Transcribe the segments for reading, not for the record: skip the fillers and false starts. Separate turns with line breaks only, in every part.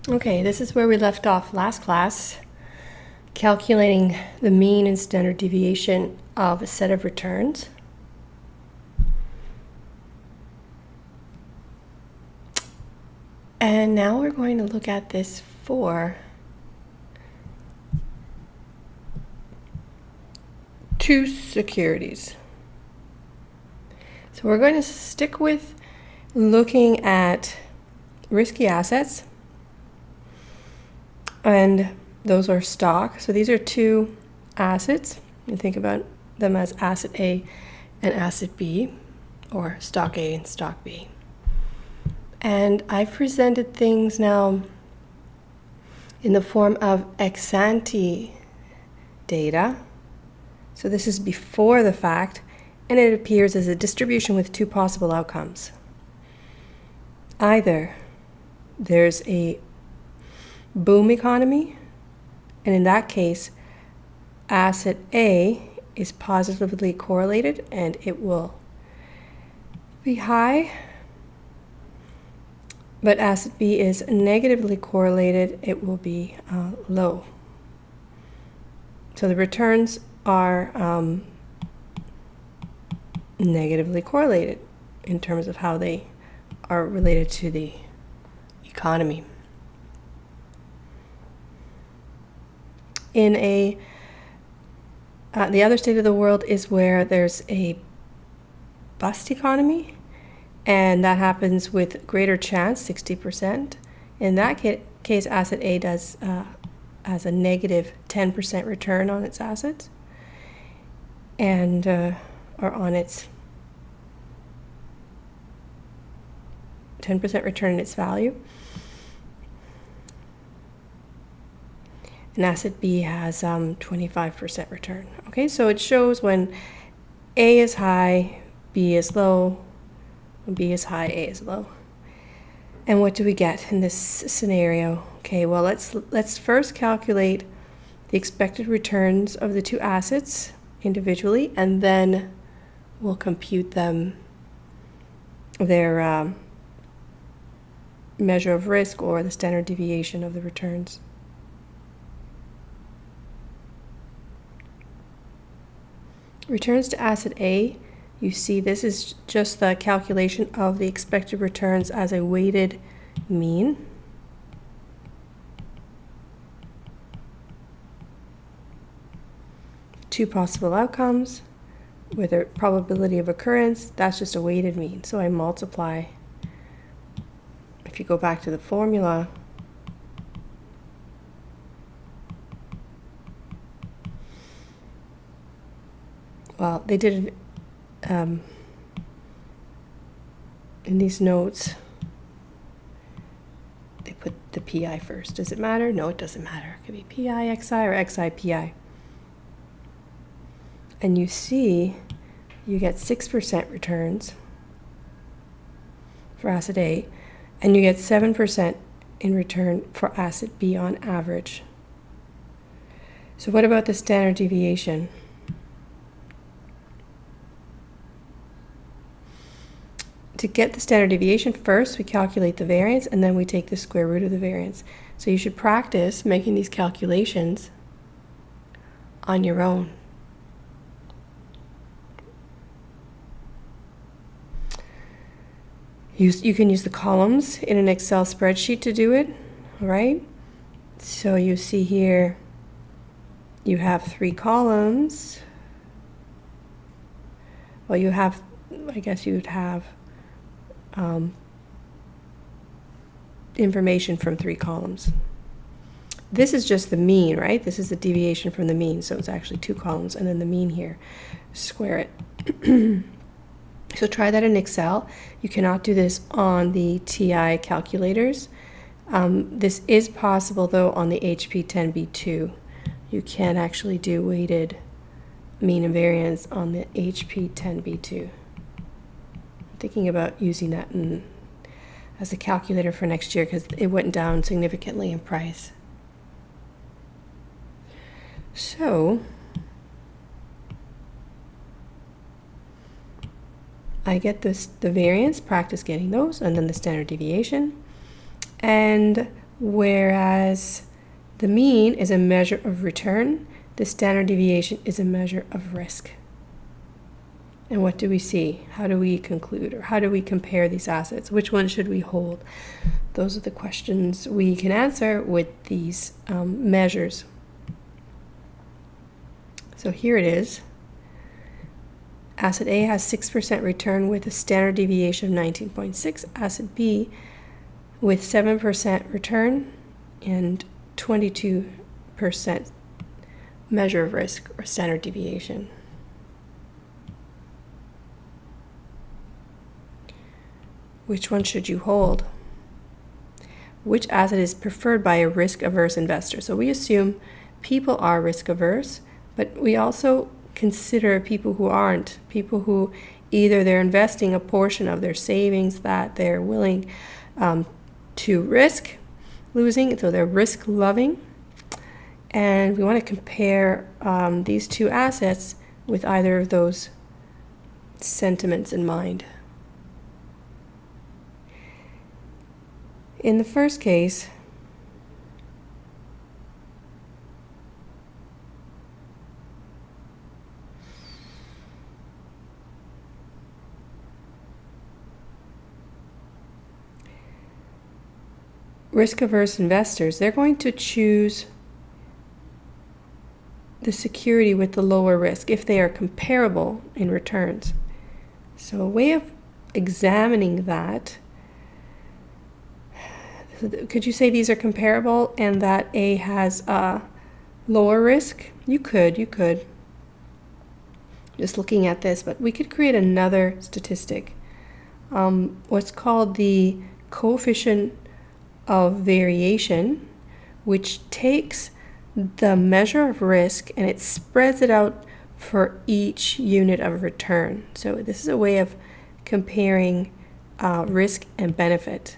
Okay, this is where we left off last class, calculating the mean and standard deviation of a set of returns. And now we're going to look at this for two securities. So we're going to stick with looking at risky assets, and those are stock. So these are two assets. You think about them as asset A and asset B, or stock A and stock B. And I've presented things now in the form of ex ante data. So this is before the fact, and it appears as a distribution with two possible outcomes. Either there's a boom economy, and in that case, asset A is positively correlated and it will be high, but asset B is negatively correlated, it will be low. So the returns are negatively correlated in terms of how they are related to the economy. In the other state of the world is where there's a bust economy, and that happens with greater chance, 60%. In that case, asset A does has a negative 10% return on its assets, and or on its 10% return in its value. And asset B has 25% return. Okay, so it shows when A is high, B is low, when B is high, A is low. And what do we get in this scenario? Okay, well, let's first calculate the expected returns of the two assets individually, and then we'll compute them, their measure of risk or the standard deviation of the returns. Returns to asset A, you see this is just the calculation of the expected returns as a weighted mean. Two possible outcomes with a probability of occurrence, that's just a weighted mean. So I multiply. If you go back to the formula, well, they did it in these notes. They put the PI first. Does it matter? No, it doesn't matter. It could be PI XI or XI PI. And you see, you get 6% returns for asset A, and you get 7% in return for asset B on average. So what about the standard deviation? To get the standard deviation, first we calculate the variance, and then we take the square root of the variance. So you should practice making these calculations on your own. You can use the columns in an Excel spreadsheet to do it, all right? So you see here, you have 3 columns. Well, you have, I guess you would have information from 3 columns. This is just the mean, right? This is the deviation from the mean, so it's actually 2 columns, and then the mean here. Square it. So try that in Excel. You cannot do this on the TI calculators. This is possible, though, on the HP 10B2. You can actually do weighted mean and variance on the HP 10B2. I'm thinking about using that as a calculator for next year because it went down significantly in price. So I get the variance, practice getting those, and then the standard deviation. And whereas the mean is a measure of return, the standard deviation is a measure of risk. And what do we see? How do we conclude, or how do we compare these assets? Which one should we hold? Those are the questions we can answer with these measures. So here it is. Asset A has 6% return with a standard deviation of 19.6. Asset B with 7% return and 22% measure of risk or standard deviation. Which one should you hold? Which asset is preferred by a risk-averse investor? So we assume people are risk-averse, but we also consider people who aren't, people who either they're investing a portion of their savings that they're willing to risk losing, so they're risk-loving. And we want to compare these two assets with either of those sentiments in mind. In the first case, risk-averse investors, they're going to choose the security with the lower risk if they are comparable in returns. So a way of examining that, could you say these are comparable and that A has a lower risk? You could. Just looking at this, but we could create another statistic. What's called the coefficient of variation, which takes the measure of risk and it spreads it out for each unit of return. So this is a way of comparing risk and benefit.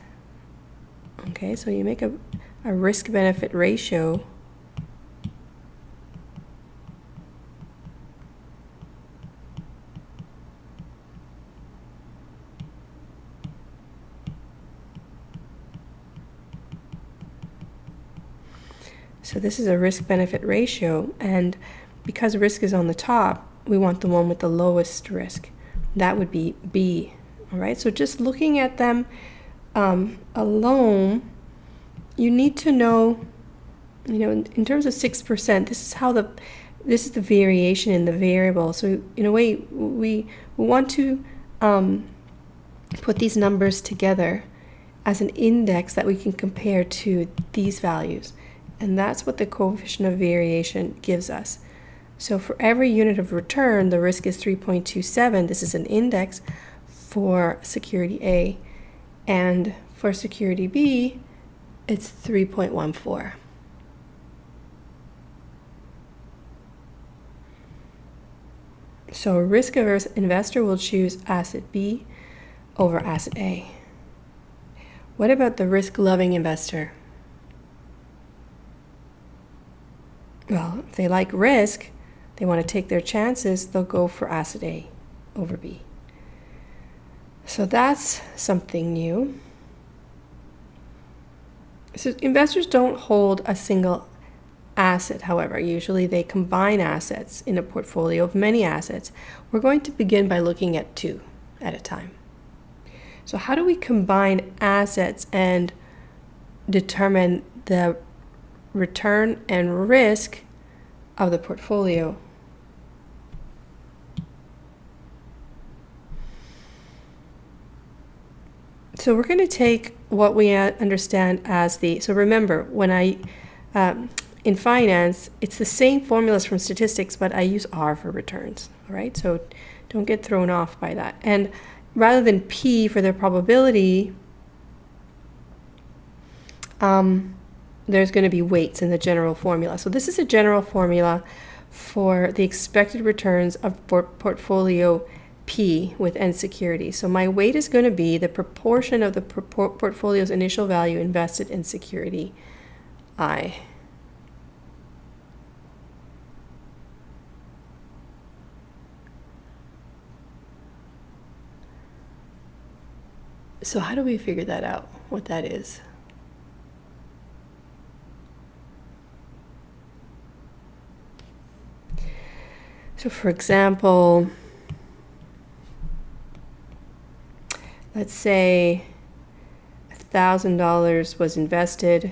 Okay, so you make a risk-benefit ratio. So this is a risk-benefit ratio, and because risk is on the top, we want the one with the lowest risk. That would be B. All right, so just looking at them alone, you need to know, in terms of 6%, this is the variation in the variable. So in a way, we want to put these numbers together as an index that we can compare to these values. And that's what the coefficient of variation gives us. So for every unit of return, the risk is 3.27. This is an index for security A. And for security B, it's 3.14. So a risk-averse investor will choose asset B over asset A. What about the risk-loving investor? Well, if they like risk, they want to take their chances, they'll go for asset A over B. So that's something new. So investors don't hold a single asset, however. Usually they combine assets in a portfolio of many assets. We're going to begin by looking at two at a time. So how do we combine assets and determine the return and risk of the portfolio? So we're going to take what we understand as so remember, when in finance, it's the same formulas from statistics, but I use R for returns, all right? So don't get thrown off by that. And rather than P for the probability, there's going to be weights in the general formula. So this is a general formula for the expected returns of portfolio P with N security. So my weight is going to be the proportion of the portfolio's initial value invested in security I. So how do we figure that out, what that is? So for example, let's say $1,000 was invested,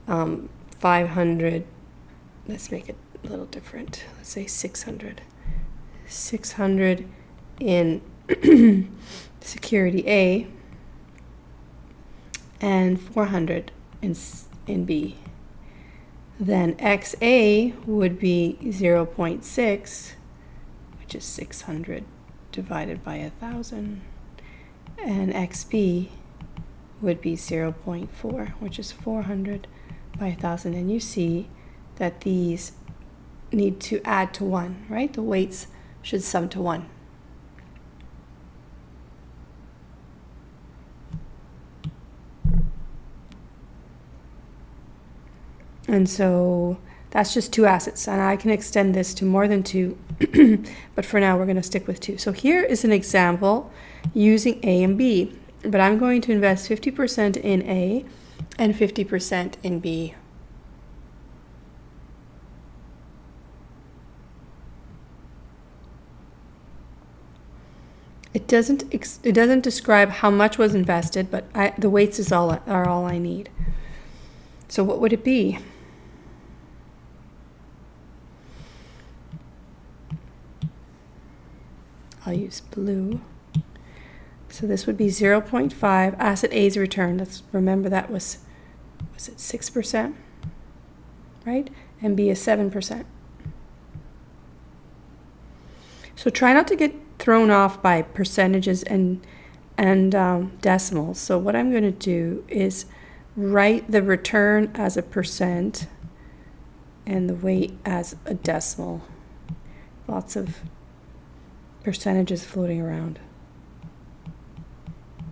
500, let's make it a little different. Let's say 600. 600 in security A and 400 in B. Then XA would be 0.6, which is 600 divided by 1,000. And XB would be 0.4, which is 400 by 1,000. And you see that these need to add to 1, right? The weights should sum to 1. And so that's just 2 assets, and I can extend this to more than 2, but for now we're going to stick with 2. So here is an example using A and B, but I'm going to invest 50% in A and 50% in B. It doesn't describe how much was invested, but the weights are all I need. So what would it be? I'll use blue. So this would be 0.5 asset A's return. Let's remember that was it 6%, right? And B is 7%. So try not to get thrown off by percentages and decimals. So what I'm going to do is write the return as a percent and the weight as a decimal. Lots of percentages floating around.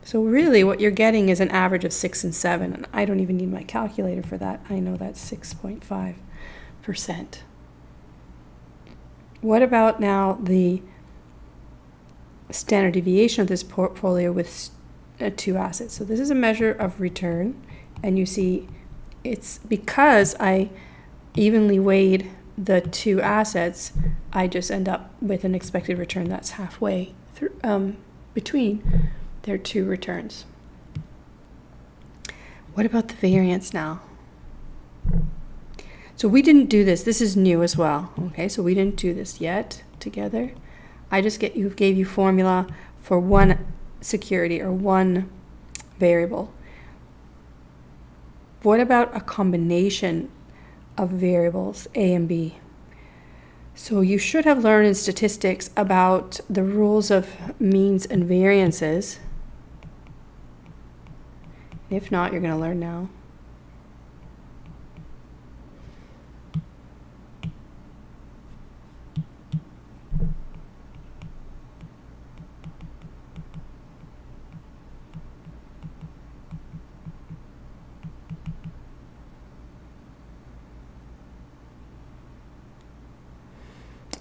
So really what you're getting is an average of 6 and 7, and I don't even need my calculator for that. I know that's 6.5%. What about now the standard deviation of this portfolio with 2 assets? So this is a measure of return, and you see it's because I evenly weighed the 2 assets, I just end up with an expected return that's halfway through, between their 2 returns. What about the variance now? So we didn't do this. This is new as well. Okay, so we didn't do this yet together. I just gave you formula for one security or one variable. What about a combination of variables A and B? So you should have learned in statistics about the rules of means and variances. If not, you're going to learn now.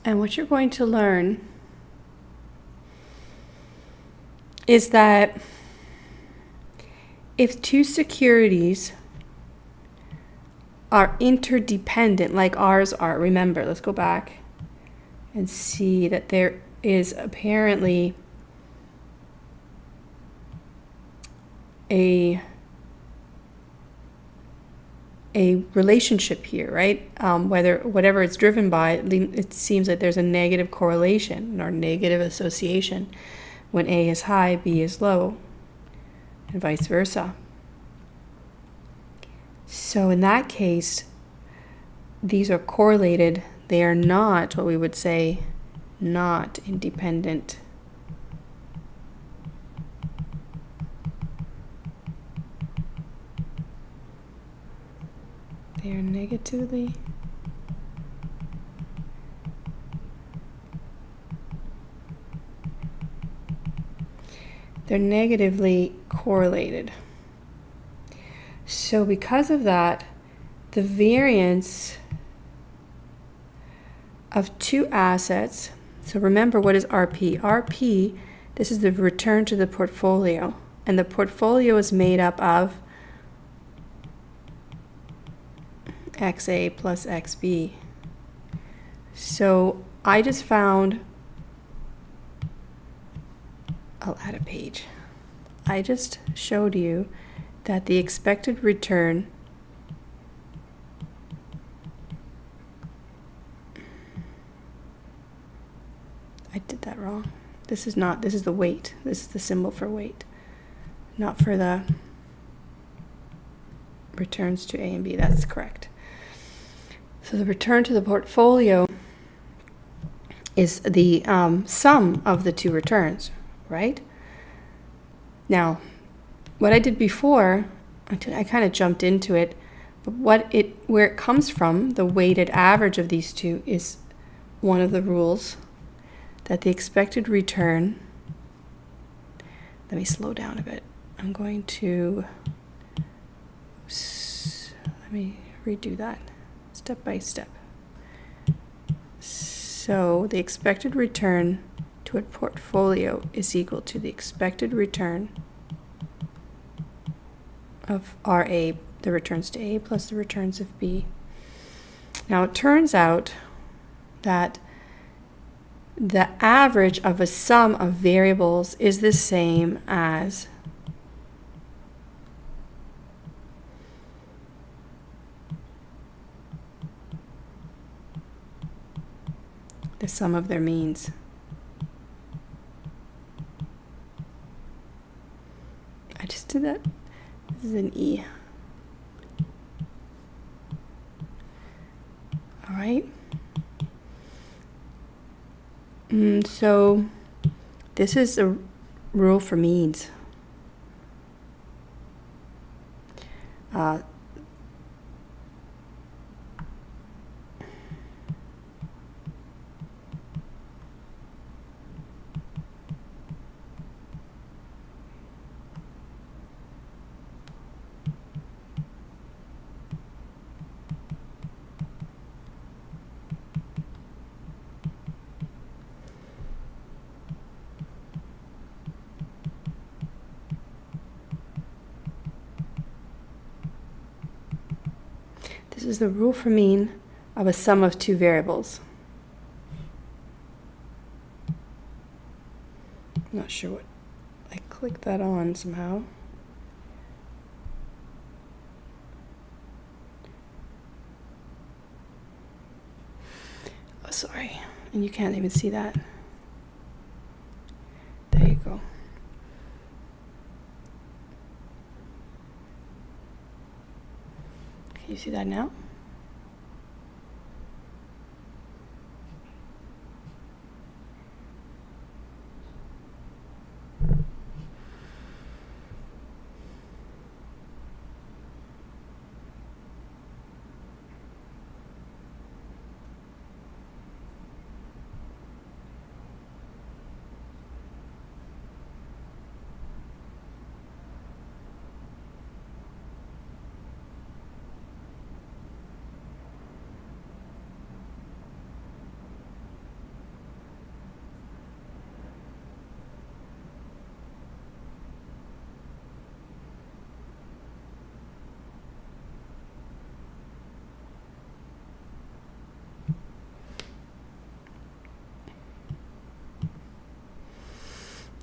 And what you're going to learn is that if 2 securities are interdependent, like ours are, remember, let's go back and see that there is apparently a relationship here, right? Whatever it's driven by, it seems like there's a negative correlation or negative association. When A is high, B is low, and vice versa. So in that case, these are correlated. They are not what we would say not independent. They are negatively correlated. So because of that, the variance of 2 assets, so remember, what is RP? RP, this is the return to the portfolio, and the portfolio is made up of XA plus XB. So I just found, I'll add a page. I just showed you that the expected return I did that wrong. This is the weight. This is the symbol for weight, not for the returns to A and B. That's correct. So the return to the portfolio is the sum of the two returns, right? Now, what I did before, I kind of jumped into it, but where it comes from, the weighted average of these two, is one of the rules that the expected return, let me slow down a bit. I'm going to, let me redo that step by step. So the expected return to a portfolio is equal to the expected return of RA, the returns to A, plus the returns of B. Now it turns out that the average of a sum of variables is the same as the sum of their means. I just did that. This is an E. All right. So this is a rule for means. This is the rule for mean of a sum of two variables. I'm not sure what, I clicked that on somehow. Oh, sorry, and you can't even see that. There you go. Can you see that now?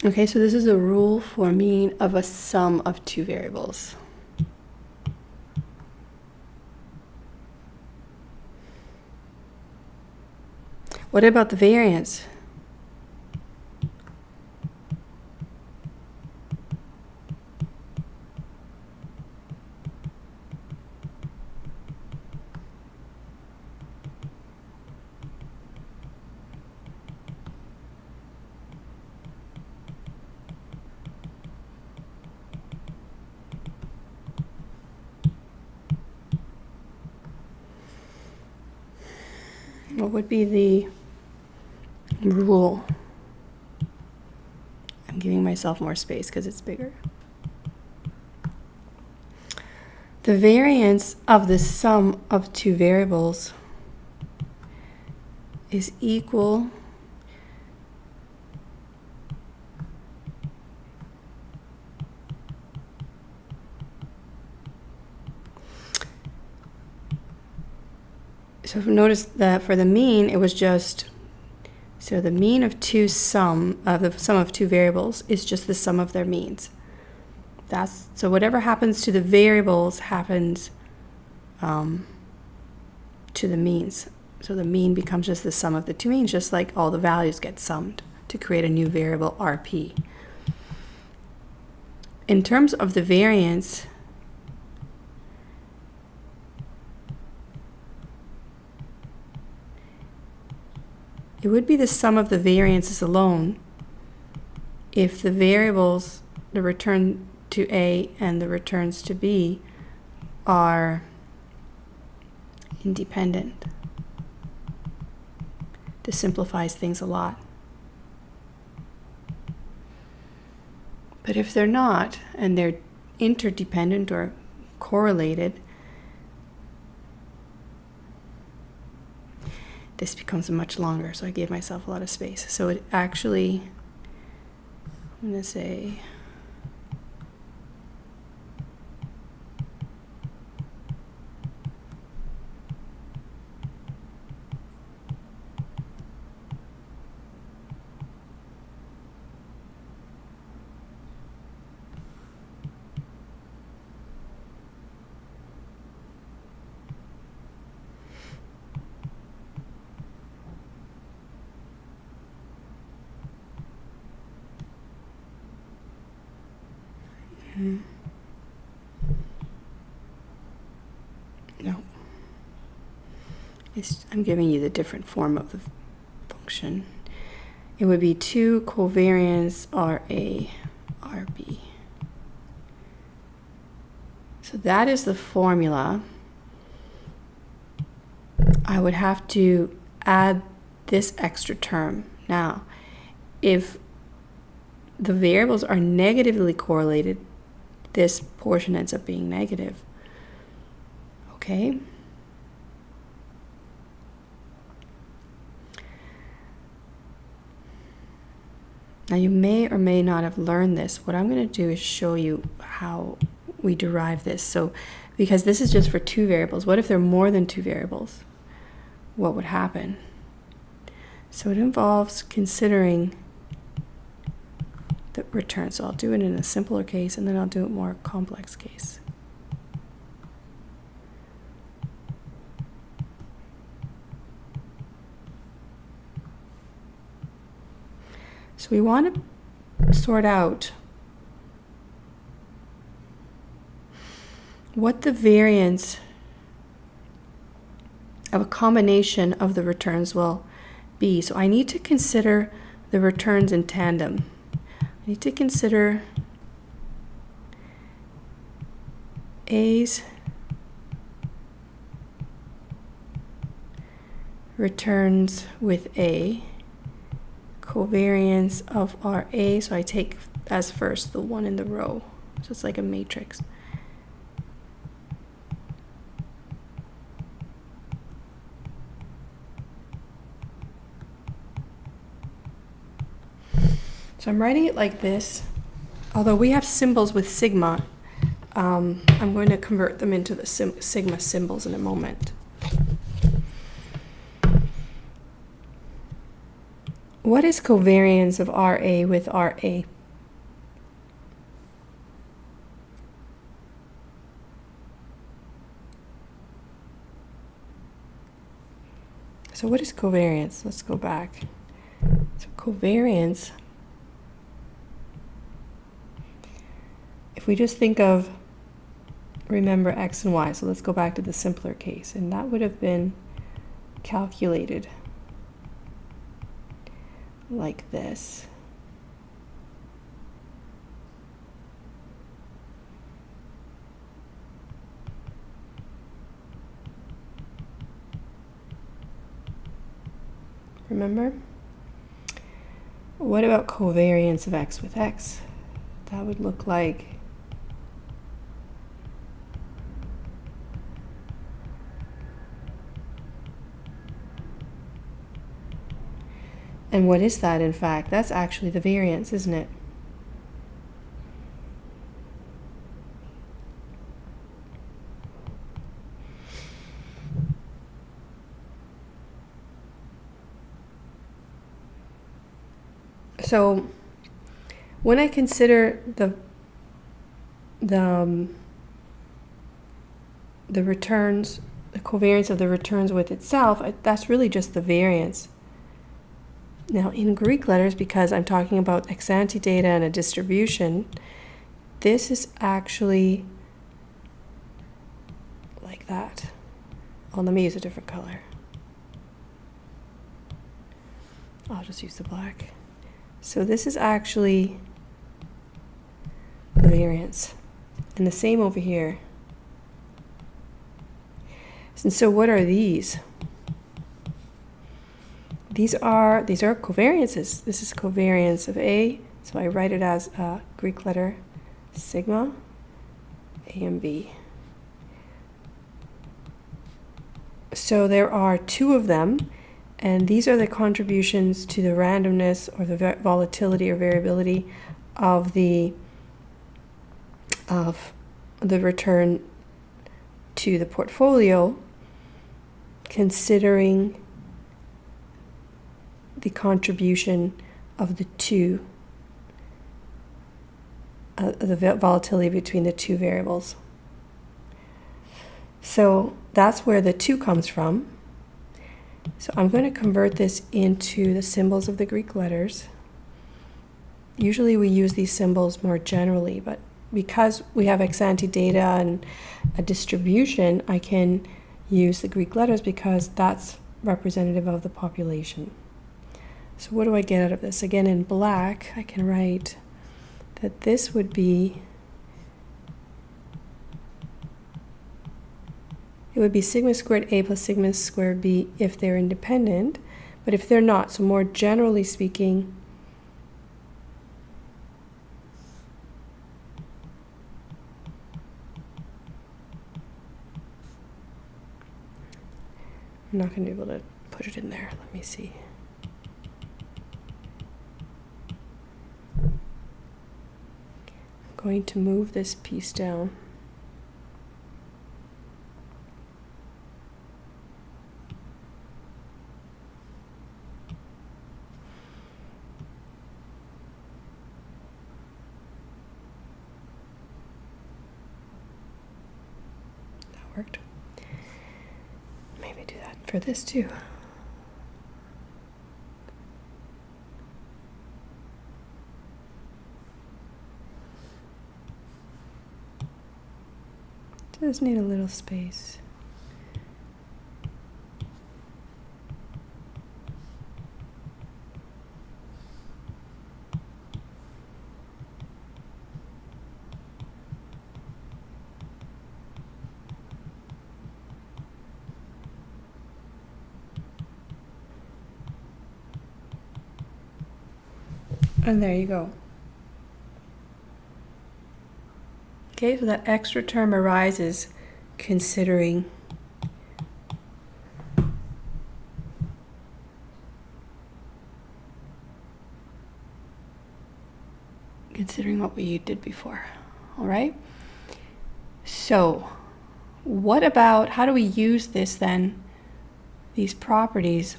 Okay, so this is a rule for mean of a sum of two variables. What about the variance? What would be the rule? I'm giving myself more space because it's bigger. The variance of the sum of two variables is equal So notice that for the mean, it was just, so the mean of the sum of two variables is just the sum of their means. So whatever happens to the variables happens to the means. So the mean becomes just the sum of the two means, just like all the values get summed to create a new variable RP. In terms of the variance, it would be the sum of the variances alone if the variables, the return to A and the returns to B, are independent. This simplifies things a lot. But if they're not, and they're interdependent or correlated, this becomes much longer, so I gave myself a lot of space. So it actually, I'm going to say, no. I'm giving you the different form of the function. It would be 2 covariance RA, RB. So that is the formula. I would have to add this extra term. Now, if the variables are negatively correlated, this portion ends up being negative. Okay? Now you may or may not have learned this. What I'm going to do is show you how we derive this. So, because this is just for two variables, what if there are more than two variables? What would happen? So it involves considering the return. So I'll do it in a simpler case, and then I'll do it more complex case. So we want to sort out what the variance of a combination of the returns will be. So I need to consider the returns in tandem. I need to consider A's returns with A, covariance of RA, so I take as first the one in the row, so it's like a matrix. So I'm writing it like this. Although we have symbols with sigma, I'm going to convert them into the sigma symbols in a moment. What is covariance of RA with RA? So what is covariance? Let's go back. So covariance, if we just think of, remember x and y, so let's go back to the simpler case, and that would have been calculated like this. Remember? What about covariance of x with x? That would look like and what is that, in fact? That's actually the variance, isn't it? So when I consider the returns, the covariance of the returns with itself, that's really just the variance. Now in Greek letters, because I'm talking about ex ante data and a distribution, this is actually like that. Oh, let me use a different color. I'll just use the black. So this is actually the variance. And the same over here. And so what are these? These are covariances. This is covariance of A. So I write it as a Greek letter sigma, A and B. So there are two of them, and these are the contributions to the randomness or the volatility or variability of the return to the portfolio, considering the contribution of the two, the volatility between the two variables. So that's where the 2 comes from. So I'm going to convert this into the symbols of the Greek letters. Usually we use these symbols more generally, but because we have ex ante data and a distribution, I can use the Greek letters because that's representative of the population. So what do I get out of this? Again, in black, I can write that this would be, it would be sigma squared A plus sigma squared B if they're independent, but if they're not, so more generally speaking, I'm not going to be able to put it in there. Let me see. I'm going to move this piece down. That worked. Maybe do that for this too. Does need a little space. And there you go. Okay, so that extra term arises considering what we did before. All right? So, what about, how do we use this then, these properties,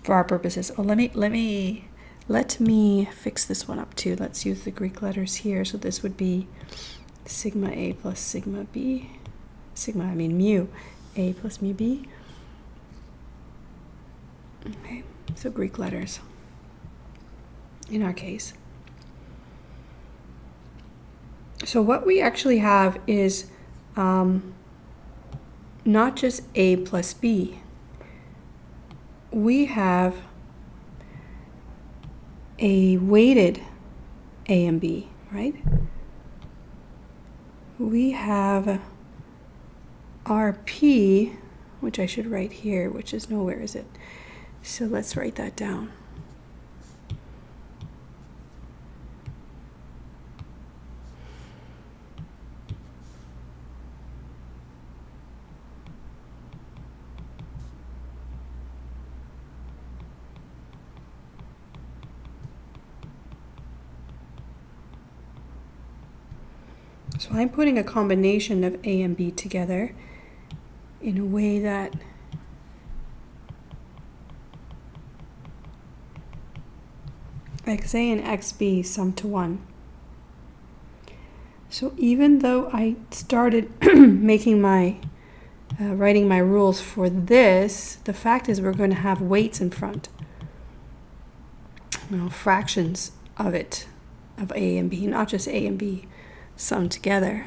for our purposes? Oh, let me fix this one up too. Let's use the Greek letters here. So this would be sigma A plus sigma B. I mean mu A plus mu B. Okay, so Greek letters in our case. So what we actually have is not just A plus B. We have a weighted A and B, right? We have RP, which I should write here, which is nowhere, is it? So let's write that down. So I'm putting a combination of A and B together in a way that XA and XB sum to 1. So even though I started making my writing my rules for this, the fact is we're going to have weights in front. Fractions of it, of A and B, not just A and B summed together.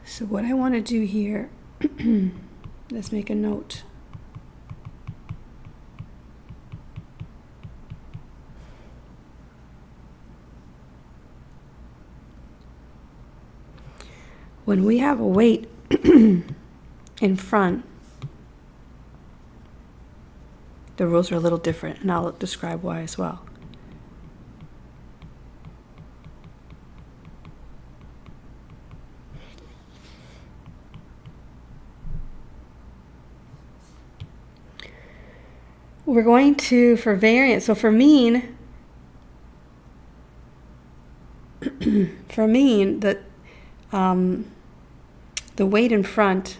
So what I want to do here, let's make a note. When we have a weight in front, the rules are a little different, and I'll describe why as well. We're going to, for variance, so for mean, the weight in front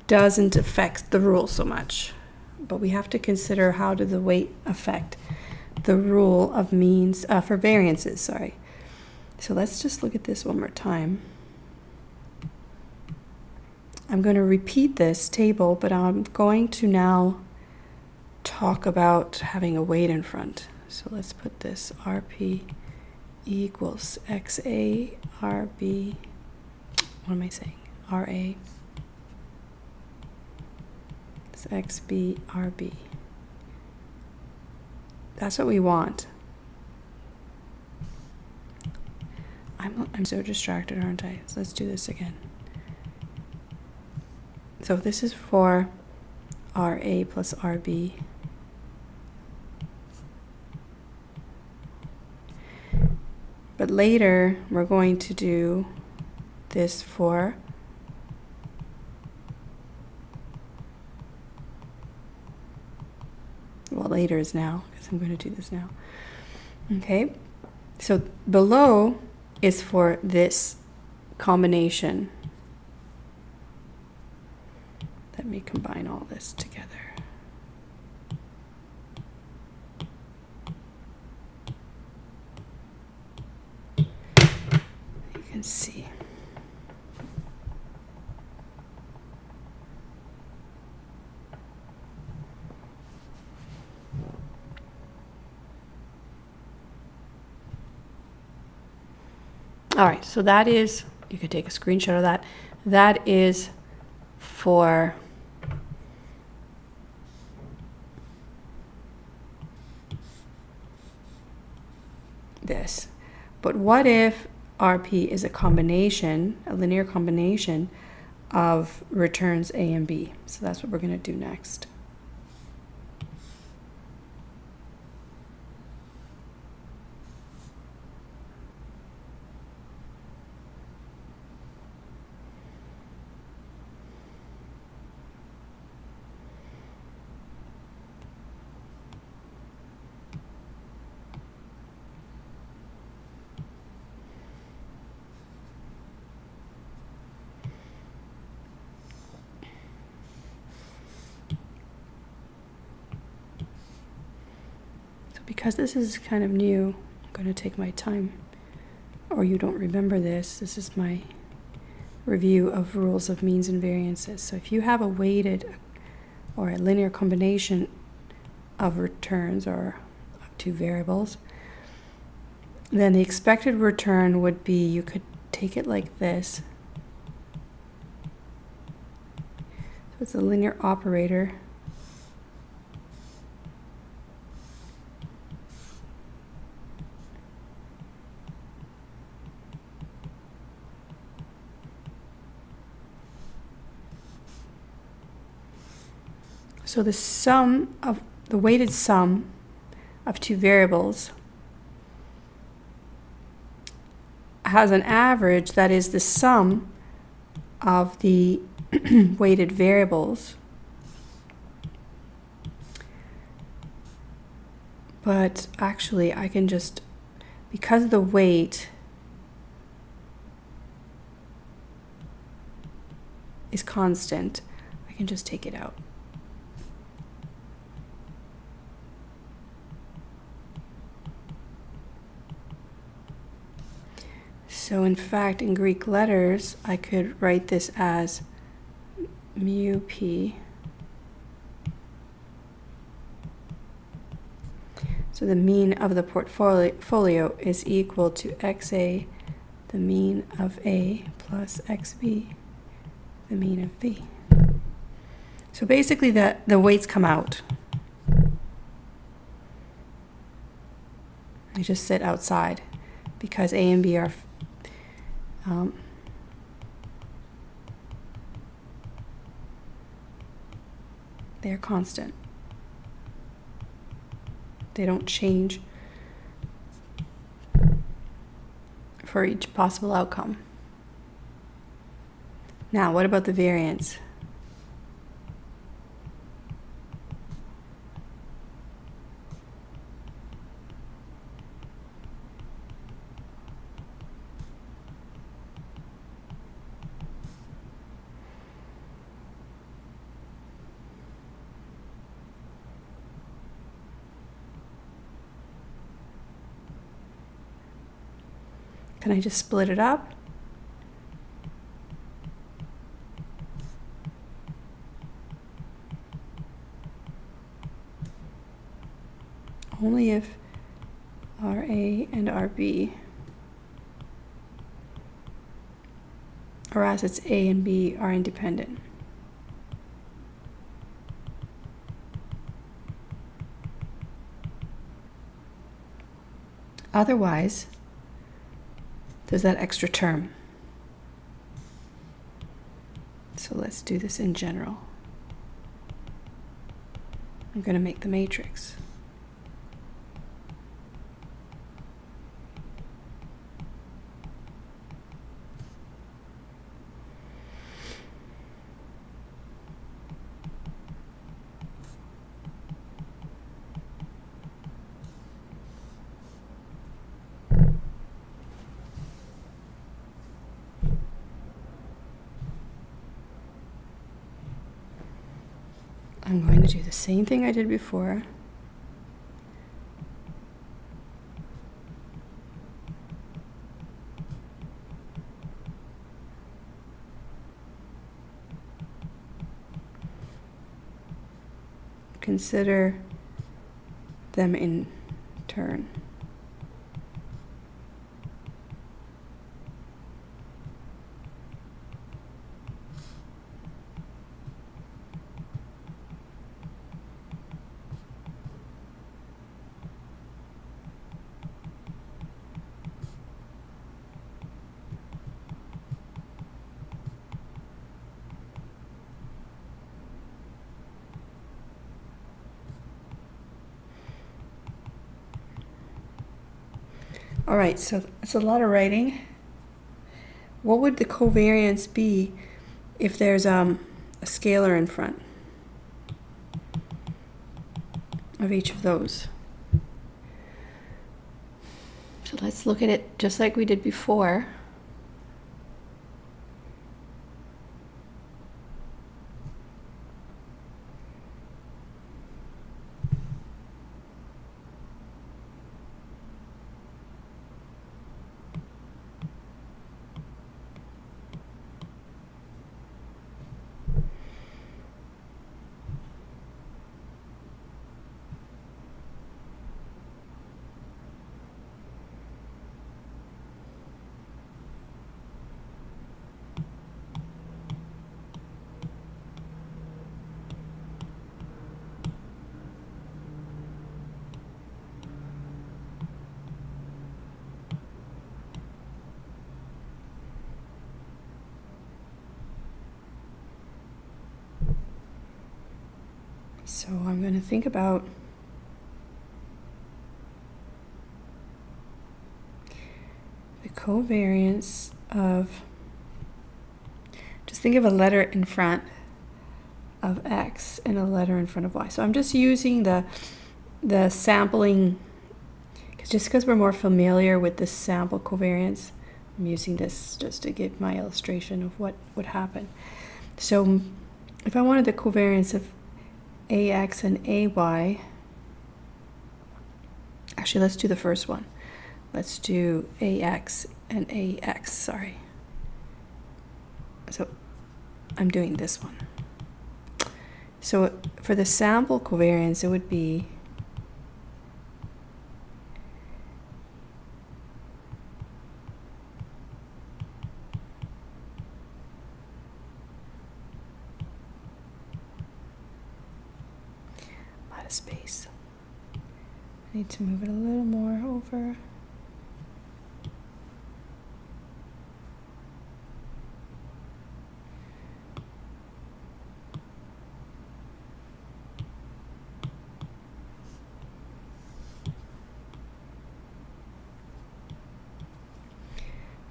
doesn't affect the rule so much, but we have to consider how does the weight affect the rule of means for variances. Sorry. So let's just look at this one more time. I'm going to repeat this table, but I'm going to now talk about having a weight in front. So let's put this RP equals XA RB. What am I saying? RA. It's XB RB. That's what we want. I'm so distracted, aren't I? So let's do this again. So this is for RA plus RB. But later, we're going to do this for well, later is now, because I'm going to do this now. Okay, so below is for this combination. Let me combine all this together. You can see. All right, so that is, you could take a screenshot of that. That is for this. But what if RP is a combination, a linear combination of returns A and B? So that's what we're going to do next. Because this is kind of new, I'm going to take my time, or you don't remember this. This is my review of rules of means and variances. So if you have a weighted or a linear combination of returns or of two variables, then the expected return would be, you could take it like this. So it's a linear operator. So the sum of the weighted sum of two variables has an average that is the sum of the weighted variables. But actually I can just, because the weight is constant, I can just take it out. So in fact, in Greek letters, I could write this as mu p. So the mean of the portfolio is equal to XA, the mean of A, plus XB, the mean of B. So basically the weights come out. They just sit outside because A and B are they're constant. They don't change for each possible outcome. Now, what about the variance? Can I just split it up? Only if RA and RB, or assets A and B are independent. Otherwise, there's that extra term. So let's do this in general. I'm going to make the matrix. I'm going to do the same thing I did before. Consider them in turn. All right, so it's a lot of writing. What would the covariance be if there's a scalar in front of each of those? So let's look at it just like we did before. So I'm going to think about the covariance of, just think of a letter in front of X and a letter in front of Y. So I'm just using the sampling, just because we're more familiar with the sample covariance, I'm using this just to give my illustration of what would happen. So if I wanted the covariance of AX and AY, actually let's do the first one. let's do AX and AX, sorry. So I'm doing this one. So for the sample covariance, it would be out of space. I need to move it a little more over.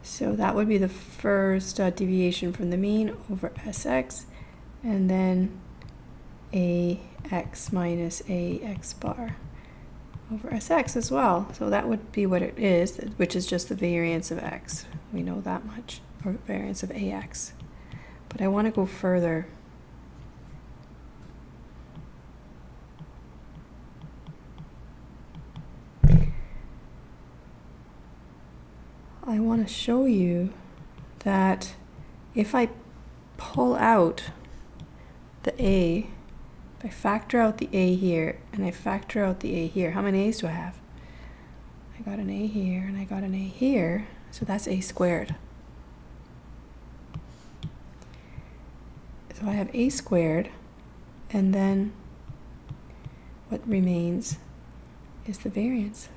So that would be the first deviation from the mean over Sx, and then AX minus AX bar over Sx as well. So that would be what it is, which is just the variance of x. We know that much, or variance of AX. But I want to go further. I want to show you that if I pull out the A, if I factor out the A here and I factor out the A here, how many A's do I have? I got an A here and I got an A here, so that's A squared. So I have A squared, and then what remains is the variance.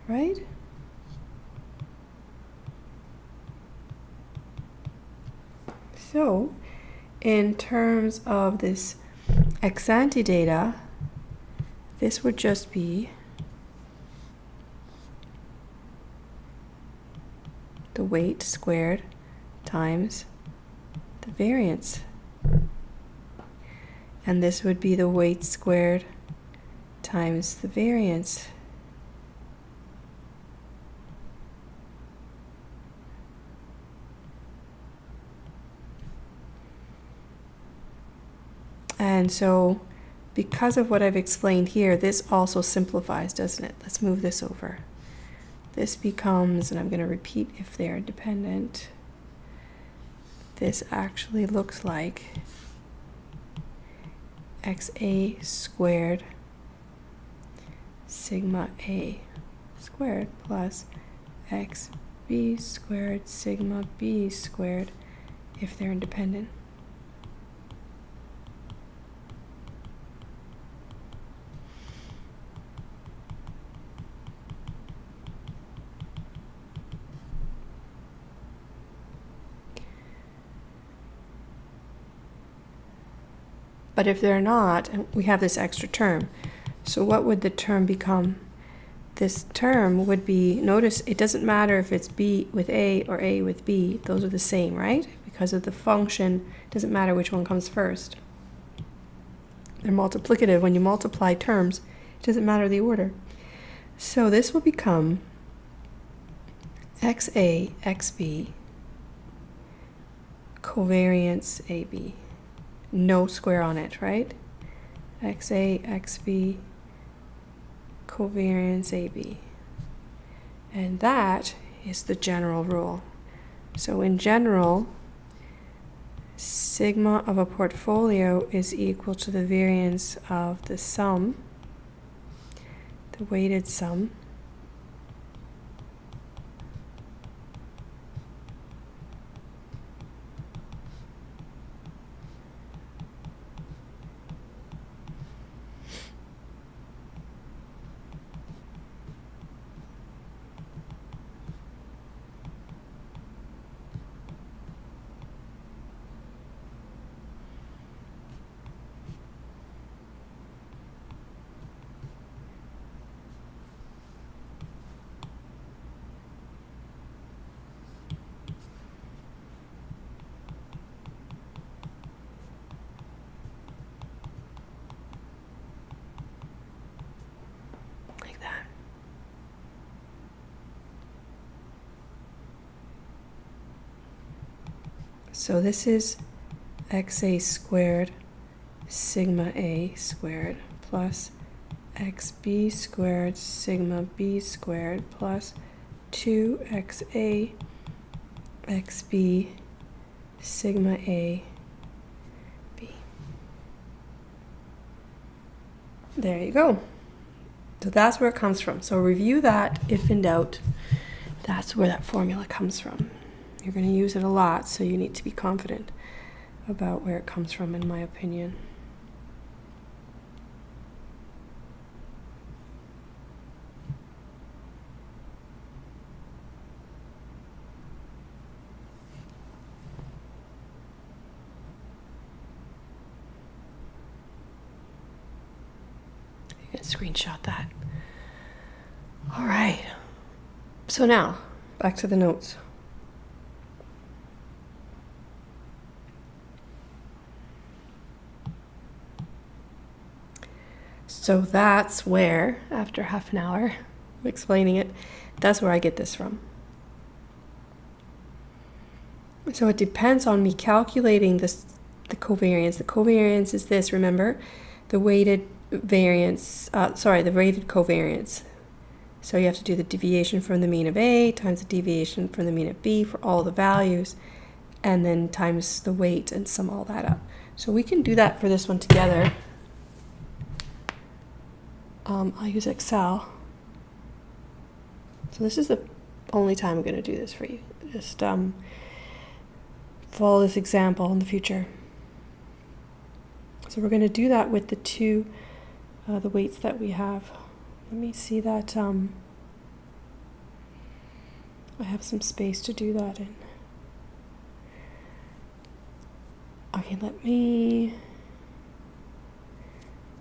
Right? So, in terms of this ex ante data, this would just be the weight squared times the variance. And this would be the weight squared times the variance. And so, because of what I've explained here, this also simplifies, doesn't it? Let's move this over. This becomes, and I'm going to repeat if they're dependent, this actually looks like XA squared sigma A squared plus XB squared sigma B squared if they're independent. But if they're not, we have this extra term. So what would the term become? This term would be, notice it doesn't matter if it's B with A or A with B, those are the same, right? Because of the function, it doesn't matter which one comes first. They're multiplicative. When you multiply terms, it doesn't matter the order. So this will become XA, XB, covariance AB. No square on it, right? XA, XB, covariance AB. And that is the general rule. So in general, sigma of a portfolio is equal to the variance of the sum, the weighted sum, like that. So this is XA squared sigma A squared plus xb squared sigma b squared plus 2xa xb sigma a b. There you go. So that's where it comes from. So review that if in doubt. That's where that formula comes from. You're going to use it a lot, so you need to be confident about where it comes from, in my opinion. You can screenshot that. All right. So now, back to the notes. So that's where, after half an hour of explaining it, that's where I get this from. So it depends on me calculating this, the covariance. The covariance is this, remember? The weighted variance, the weighted covariance. So you have to do the deviation from the mean of A times the deviation from the mean of B for all the values, and then times the weight and sum all that up. So we can do that for this one together. I'll use Excel. So this is the only time I'm going to do this for you. Just follow this example in the future. So we're going to do that with the two, the weights that we have. Let me see that. I have some space to do that in. Okay, let me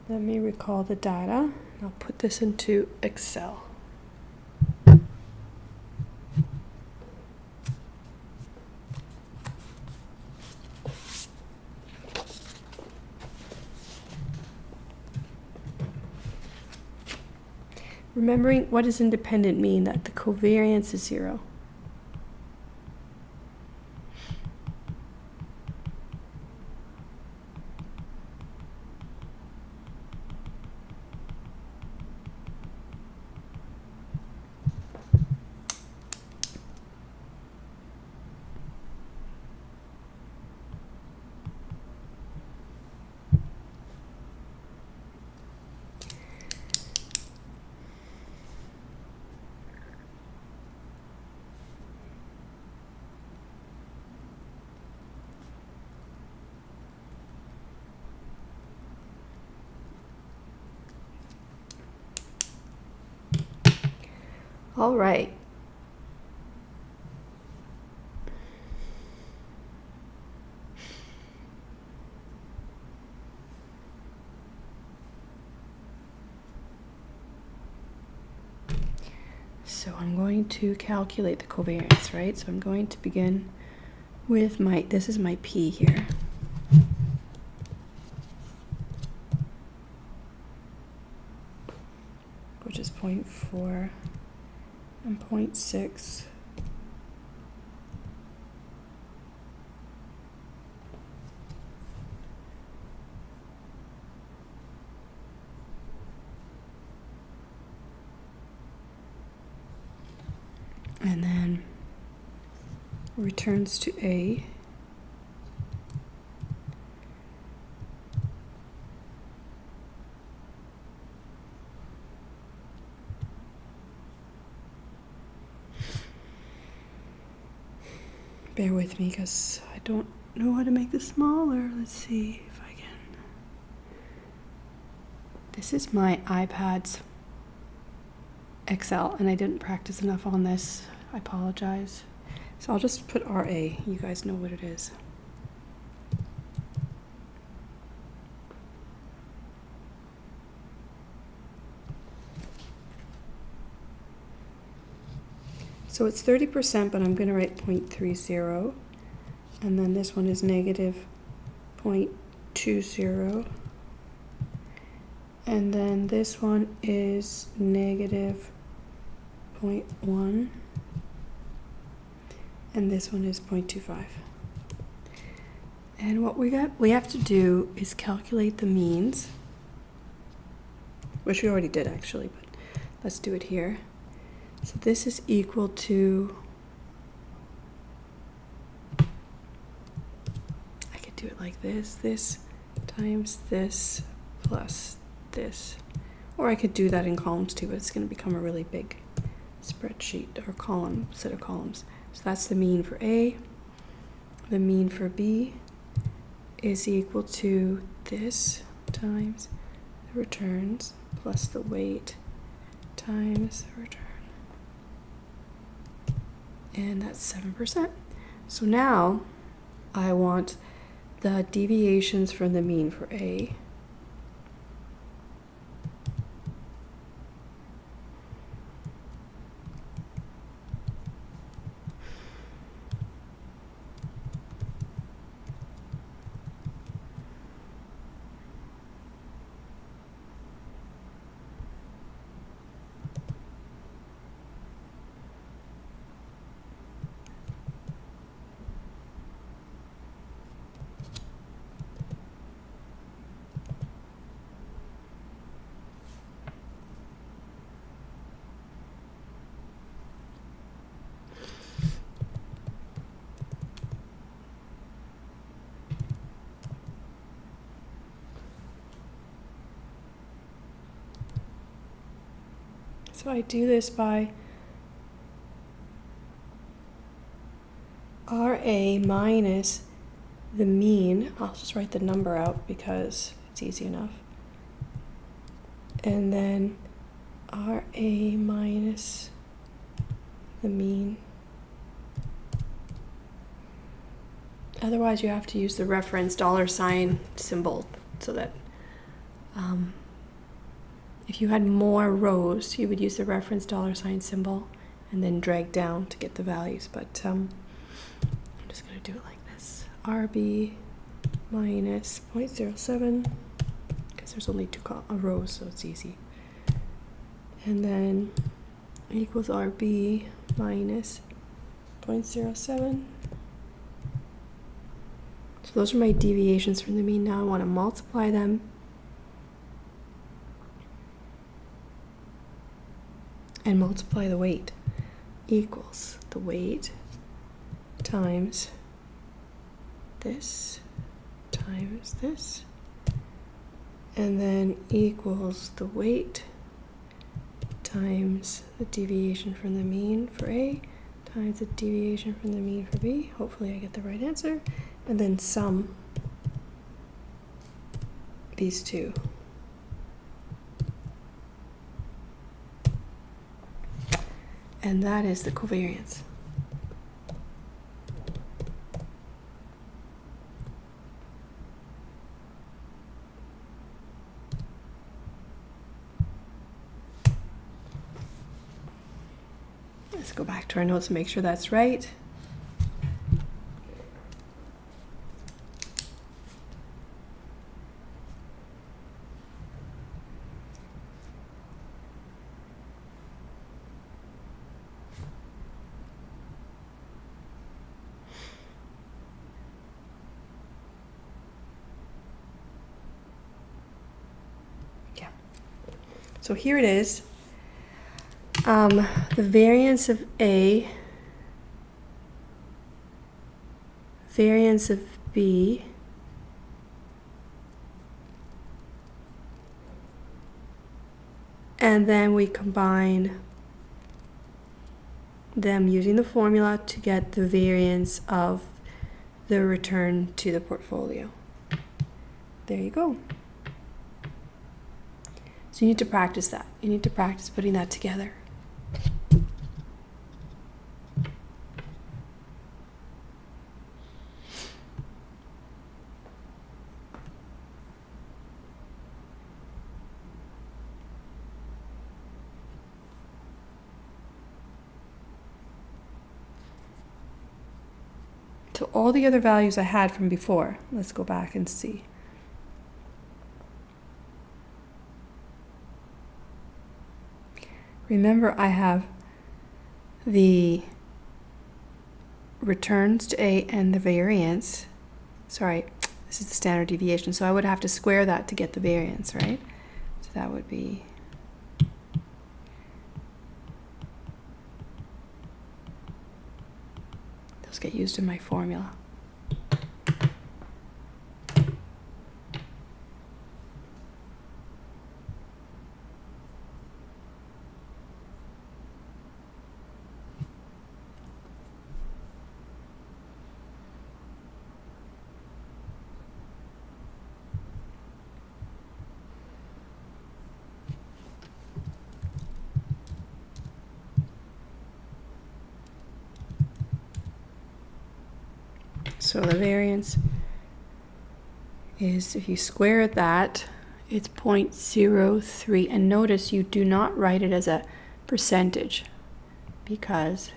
recall the data. I'll put this into Excel. Remembering, what does independent mean? That the covariance is 0. All right. So I'm going to calculate the covariance, right? So I'm going to begin with this is my P here. Which is 0.4 and 0.6. And then returns to A. Bear with me because I don't know how to make this smaller. Let's see if I can. This is my iPad's Excel, and I didn't practice enough on this. I apologize. So I'll just put RA. You guys know what it is. So it's 30%, but I'm going to write 0.30. And then this one is negative 0.20. And then this one is negative 0.1. And this one is 0.25. And what we have to do is calculate the means. which we already did actually, but let's do it here. So this is equal to, I could do it like this times this plus this. Or I could do that in columns too, but it's going to become a really big spreadsheet or column, set of columns. So that's the mean for A. The mean for B is equal to this times the returns plus the weight times the return. And that's 7%. So now I want the deviations from the mean for A. So I do this by RA minus the mean. I'll just write the number out because it's easy enough. And then RA minus the mean. Otherwise you have to use the reference $ symbol so that if you had more rows, you would use the reference $ symbol and then drag down to get the values. But I'm just going to do it like this. RB minus 0.07, because there's only two rows, so it's easy. And then equals RB minus 0.07. So those are my deviations from the mean. Now I want to multiply them. And multiply the weight equals the weight times this times this, and then equals the weight times the deviation from the mean for A times the deviation from the mean for B. Hopefully I get the right answer, and then sum these two. And that is the covariance. Let's go back to our notes and make sure that's right. So here it is. The variance of A, variance of B, and then we combine them using the formula to get the variance of the return to the portfolio. There you go. So you need to practice that. You need to practice putting that together. So all the other values I had from before, let's go back and see. Remember, I have the returns to A and the variance. Sorry, this is the standard deviation. So I would have to square that to get the variance, right? So that would be those get used in my formula. So the variance is, if you square that, it's 0.03. And notice you do not write it as a percentage because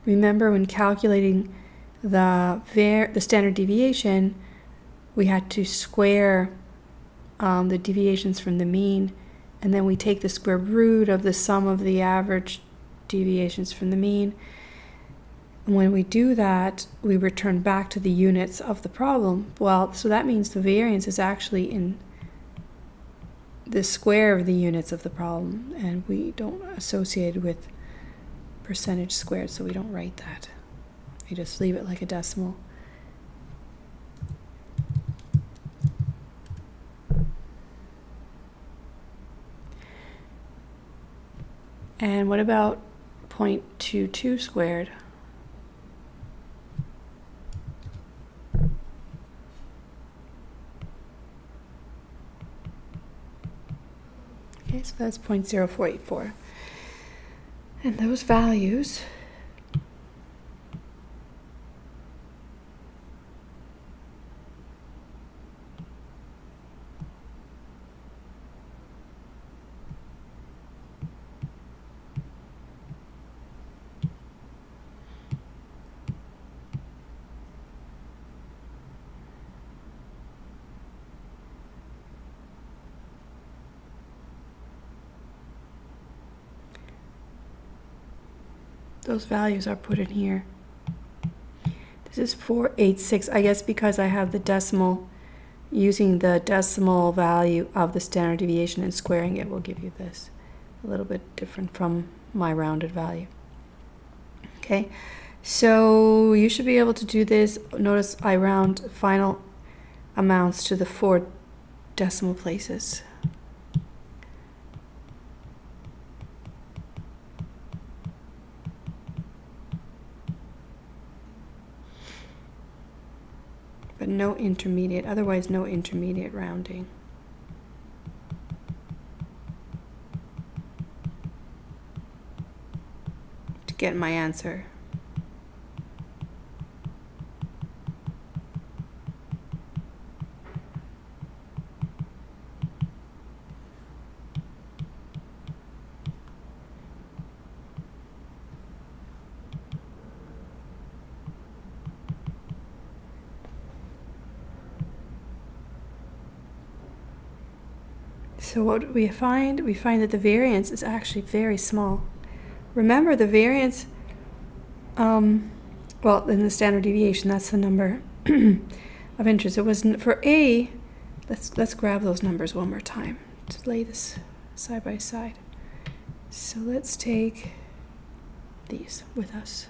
remember when calculating the standard deviation, we had to square the deviations from the mean, and then we take the square root of the sum of the average deviations from the mean. And when we do that, we return back to the units of the problem. Well, so that means the variance is actually in the square of the units of the problem, and we don't associate it with percentage squared, so we don't write that. We just leave it like a decimal. And what about 0.22 squared? Okay, so that's 0.0484. And those values are put in here. This is 486. I guess because I have the decimal, using the decimal value of the standard deviation and squaring it will give you this. A little bit different from my rounded value. Okay, so you should be able to do this. Notice I round final amounts to the 4 decimal places. But no intermediate, otherwise no intermediate rounding. To get my answer. So what do we find? We find that the variance is actually very small. Remember the variance, well, in the standard deviation, that's the number of interest. It was for A, let's grab those numbers one more time to lay this side by side. So let's take these with us.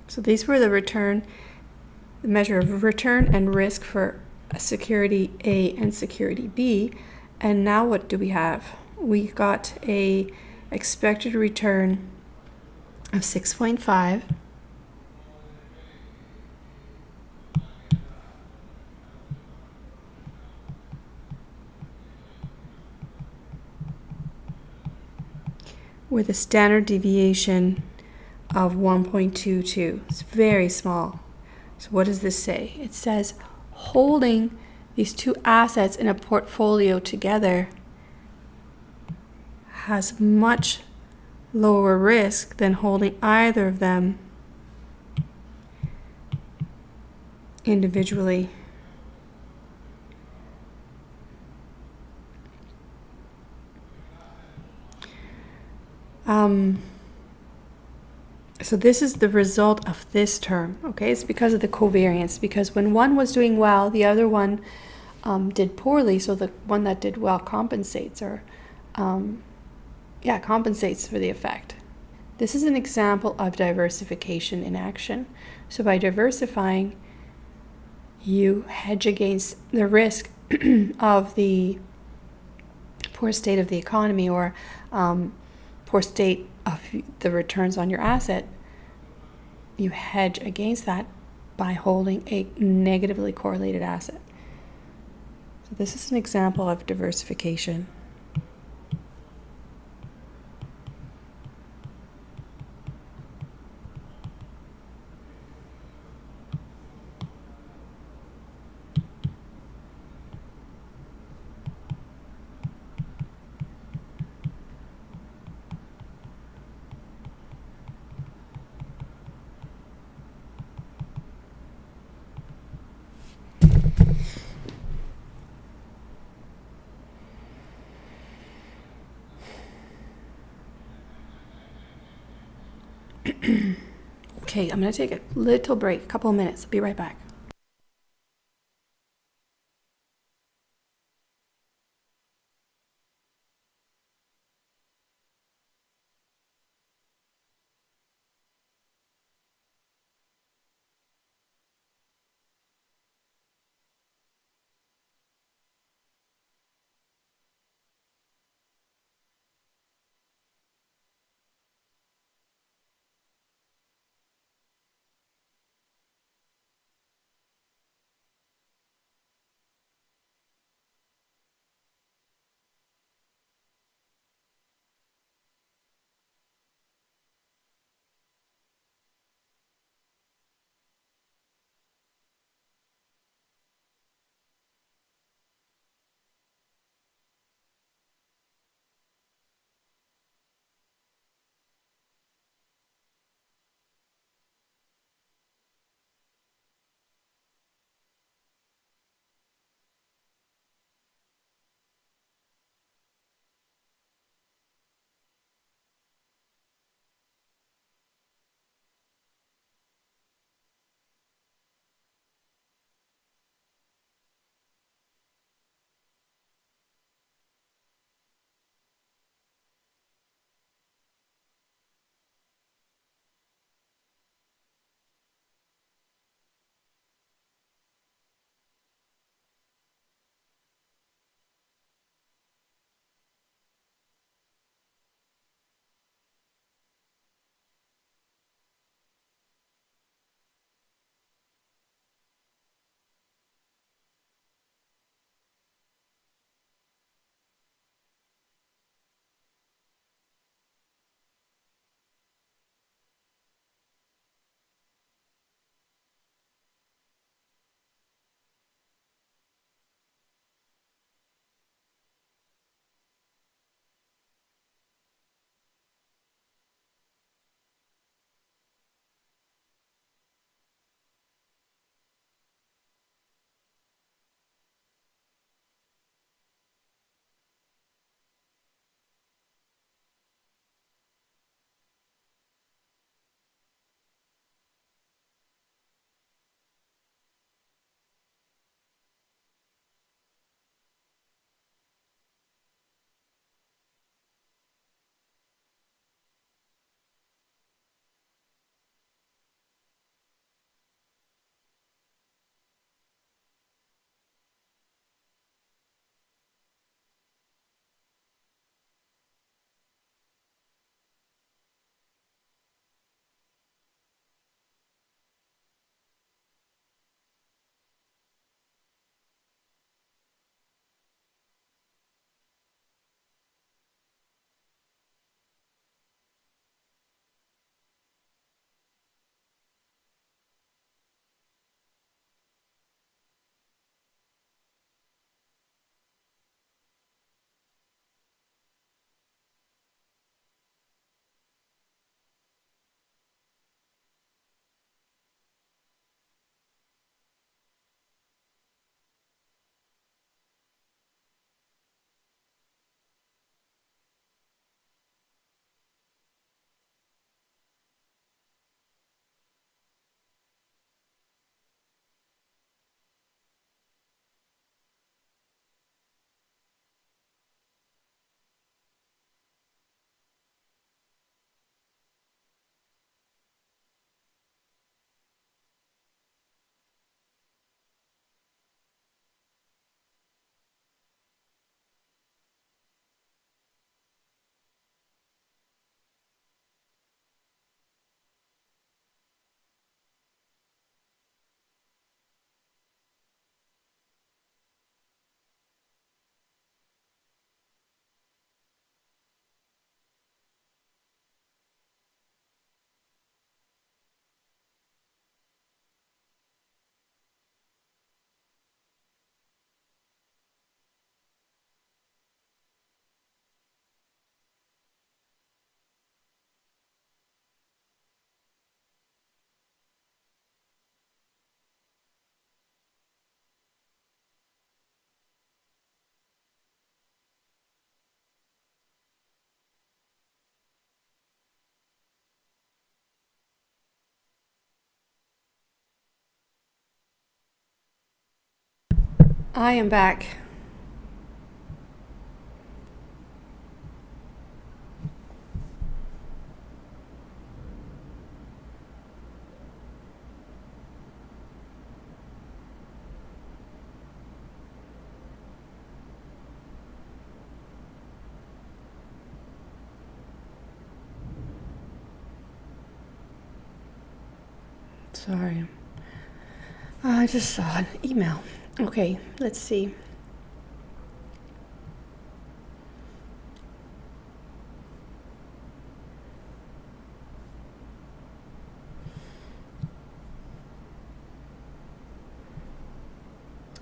So these were the measure of return and risk for security A and security B. And now what do we have? We got a expected return of 6.5. With a standard deviation of 1.22. It's very small. So what does this say? It says holding these two assets in a portfolio together has much lower risk than holding either of them individually. So this is the result of this term, okay? It's because of the covariance, because when one was doing well, the other one did poorly, so the one that did well compensates, or compensates for the effect. This is an example of diversification in action. So by diversifying, you hedge against the risk of the poor state of the economy, or poor state of the returns on your asset. You hedge against that by holding a negatively correlated asset. So this is an example of diversification. Okay, I'm going to take a little break, a couple of minutes. I'll be right back. I am back. Sorry. I just saw an email. Okay, let's see.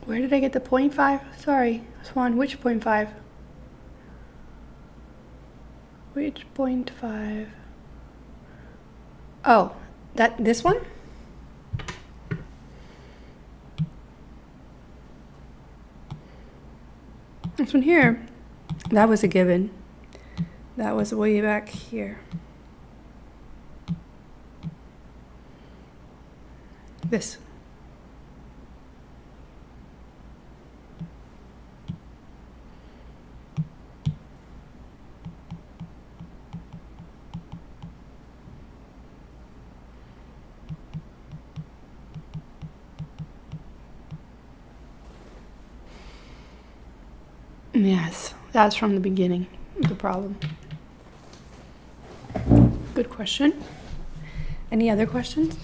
Where did I get the 0.5? Sorry, Swan, which 0.5? Which 0.5? Oh, this one? This one here. That was a given. That was way back here. This. Yes, that's from the beginning, the problem. Good question. Any other questions?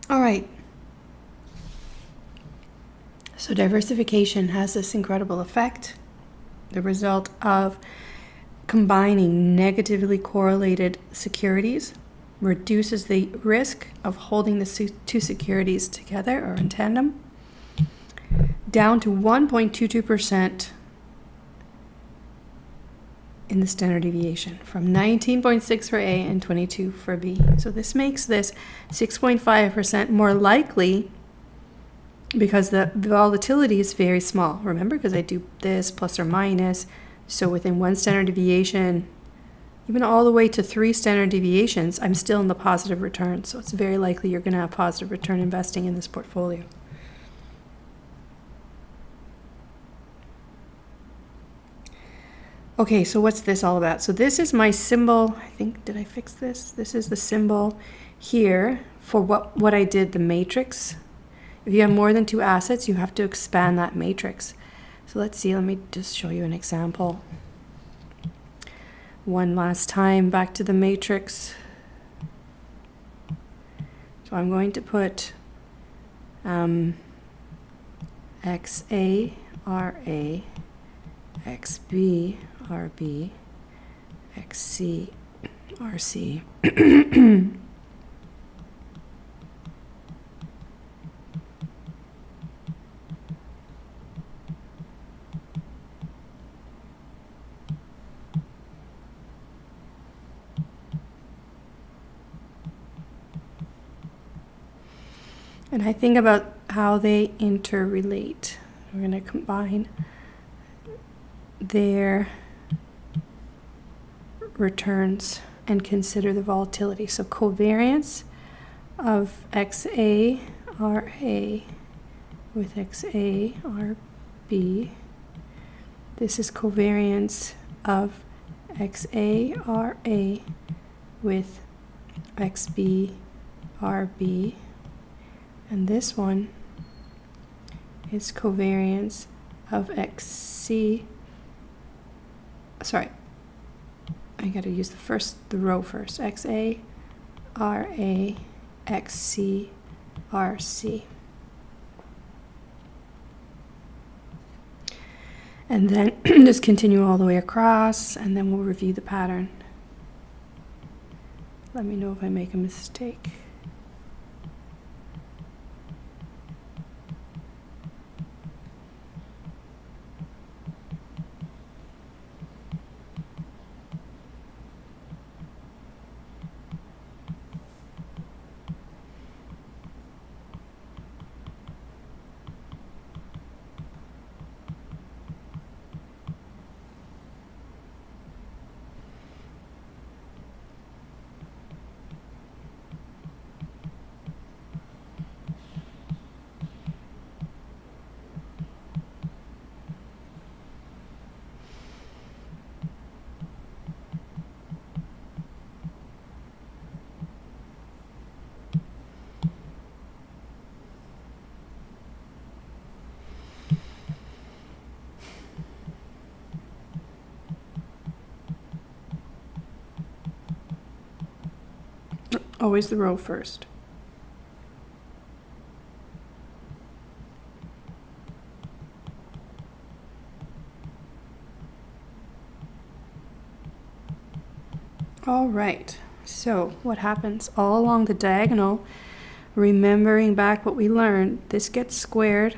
All right. So diversification has this incredible effect. The result of combining negatively correlated securities reduces the risk of holding the two securities together or in tandem down to 1.22% in the standard deviation, from 19.6 for A and 22 for B. So this makes this 6.5% more likely because the volatility is very small. Remember, because I do this plus or minus. So within one standard deviation, even all the way to 3 standard deviations, I'm still in the positive return. So it's very likely you're going to have positive return investing in this portfolio. Okay, so what's this all about? So this is my symbol. I think, did I fix this? This is the symbol here for what I did, the matrix. If you have more than 2 assets, you have to expand that matrix. So let's see, let me just show you an example. One last time, back to the matrix. So I'm going to put XA, RA, XB, RB, XC, RC. And I think about how they interrelate. We're going to combine their returns and consider the volatility. So covariance of XA, RA with XA, RB. This is covariance of XA, RA with XB, RB. And this one is covariance of XC. Sorry, I got to use the row first. XA, RA, XC, RC. And then just continue all the way across, and then we'll review the pattern. Let me know if I make a mistake.
Always the row first. All right, so what happens all along the diagonal, remembering back what we learned, this gets squared,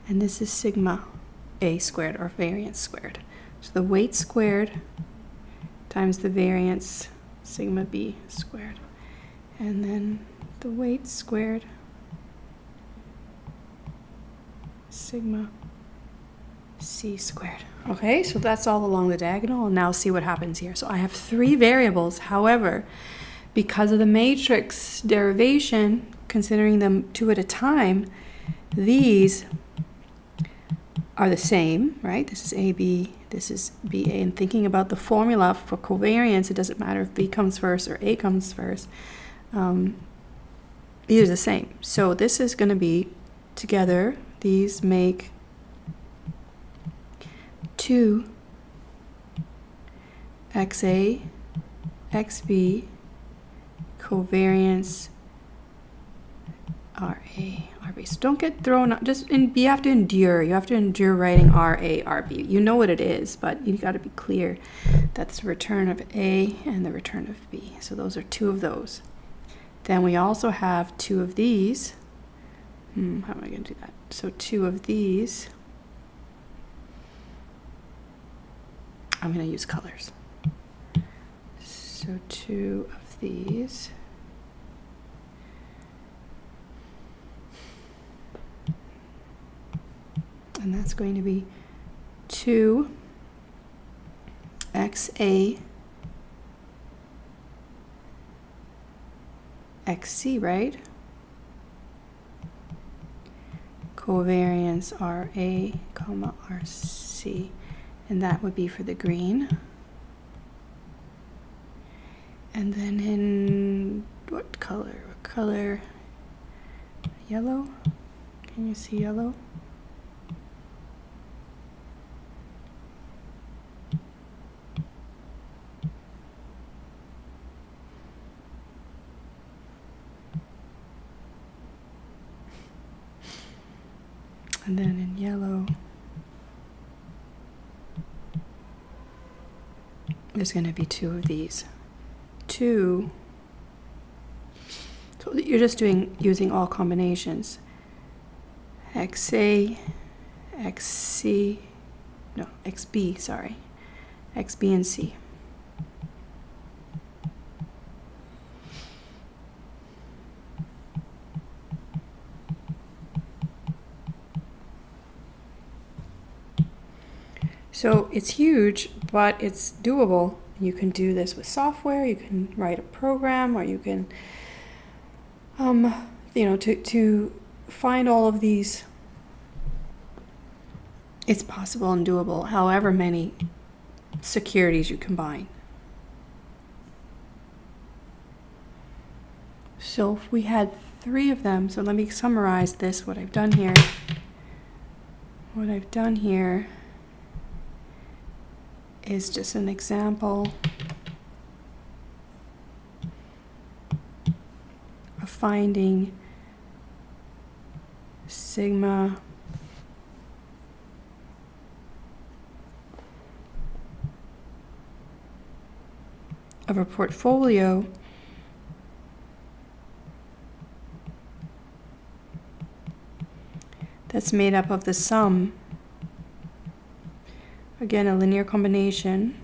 and this is sigma A squared, or variance squared. So the weight squared times the variance, sigma B squared. And then the weight squared, sigma C squared. Okay, so that's all along the diagonal, and now see what happens here. So I have three variables. However, because of the matrix derivation, considering them two at a time, these are the same, right? This is AB, this is BA. And thinking about the formula for covariance, it doesn't matter if B comes first or A comes first. These are the same. So this is going to be together. These make 2 XA, XB, covariance, RA, RB. So don't get thrown out. You have to endure. You have to endure writing RA, RB. You know what it is, but you got to be clear. That's the return of A and the return of B. So those are two of those. Then we also have two of these. How am I going to do that? So two of these. I'm going to use colors. So two of these. And that's going to be 2 XA XC, right? Covariance RA, comma RC. And that would be for the green. And then in what color? What color? Yellow? Can you see yellow? And then in yellow, there's going to be two of these. Two. So you're just using all combinations. XA, XC, no, XB, sorry. XB and C. So it's huge, but it's doable. You can do this with software, you can write a program, or you can, to find all of these. It's possible and doable, however many securities you combine. So if we had 3 of them, so let me summarize this, what I've done here. What I've done here is just an example of finding sigma of a portfolio that's made up of the sum, again, a linear combination,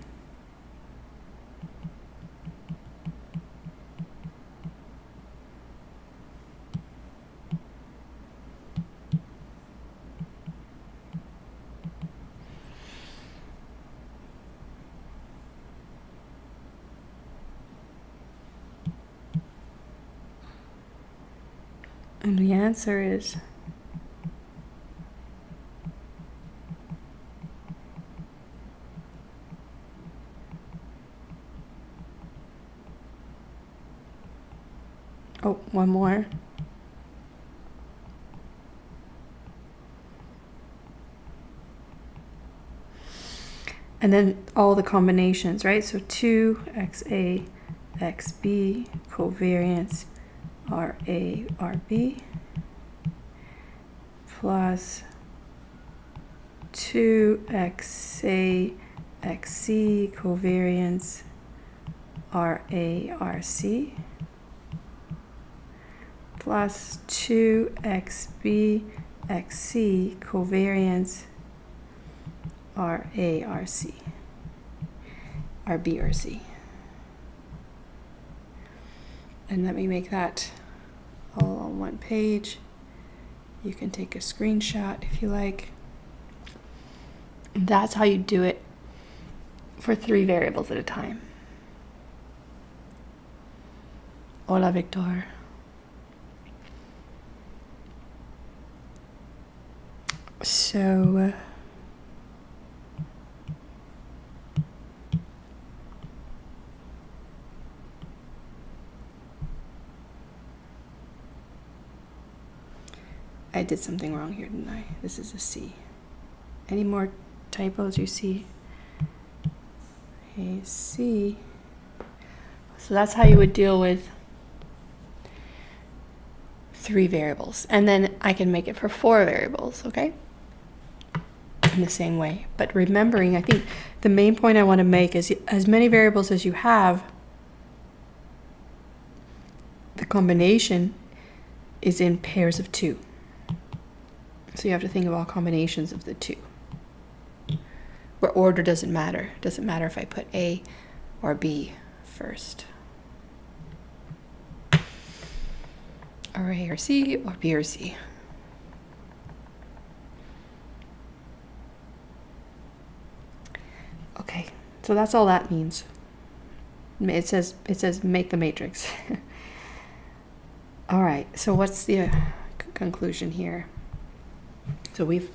and the answer is one more. And then all the combinations, right? So 2XA, XB covariance RA RB plus 2XA XC covariance RA RC plus 2XB XC covariance RA RC RB or C. And let me make that all on one page. You can take a screenshot if you like. That's how you do it for 3 variables at a time. Hola, Victor. So, I did something wrong here, didn't I? This is a C. Any more typos you see? A C. So that's how you would deal with 3 variables. And then I can make it for 4 variables, okay? In the same way. But remembering, I think the main point I want to make is as many variables as you have, the combination is in pairs of 2. So you have to think of all combinations of the 2. Where order doesn't matter. It doesn't matter if I put A or B first. Or A or C or B or C. Okay, so that's all that means. It says make the matrix. All right, so what's the conclusion here? So we've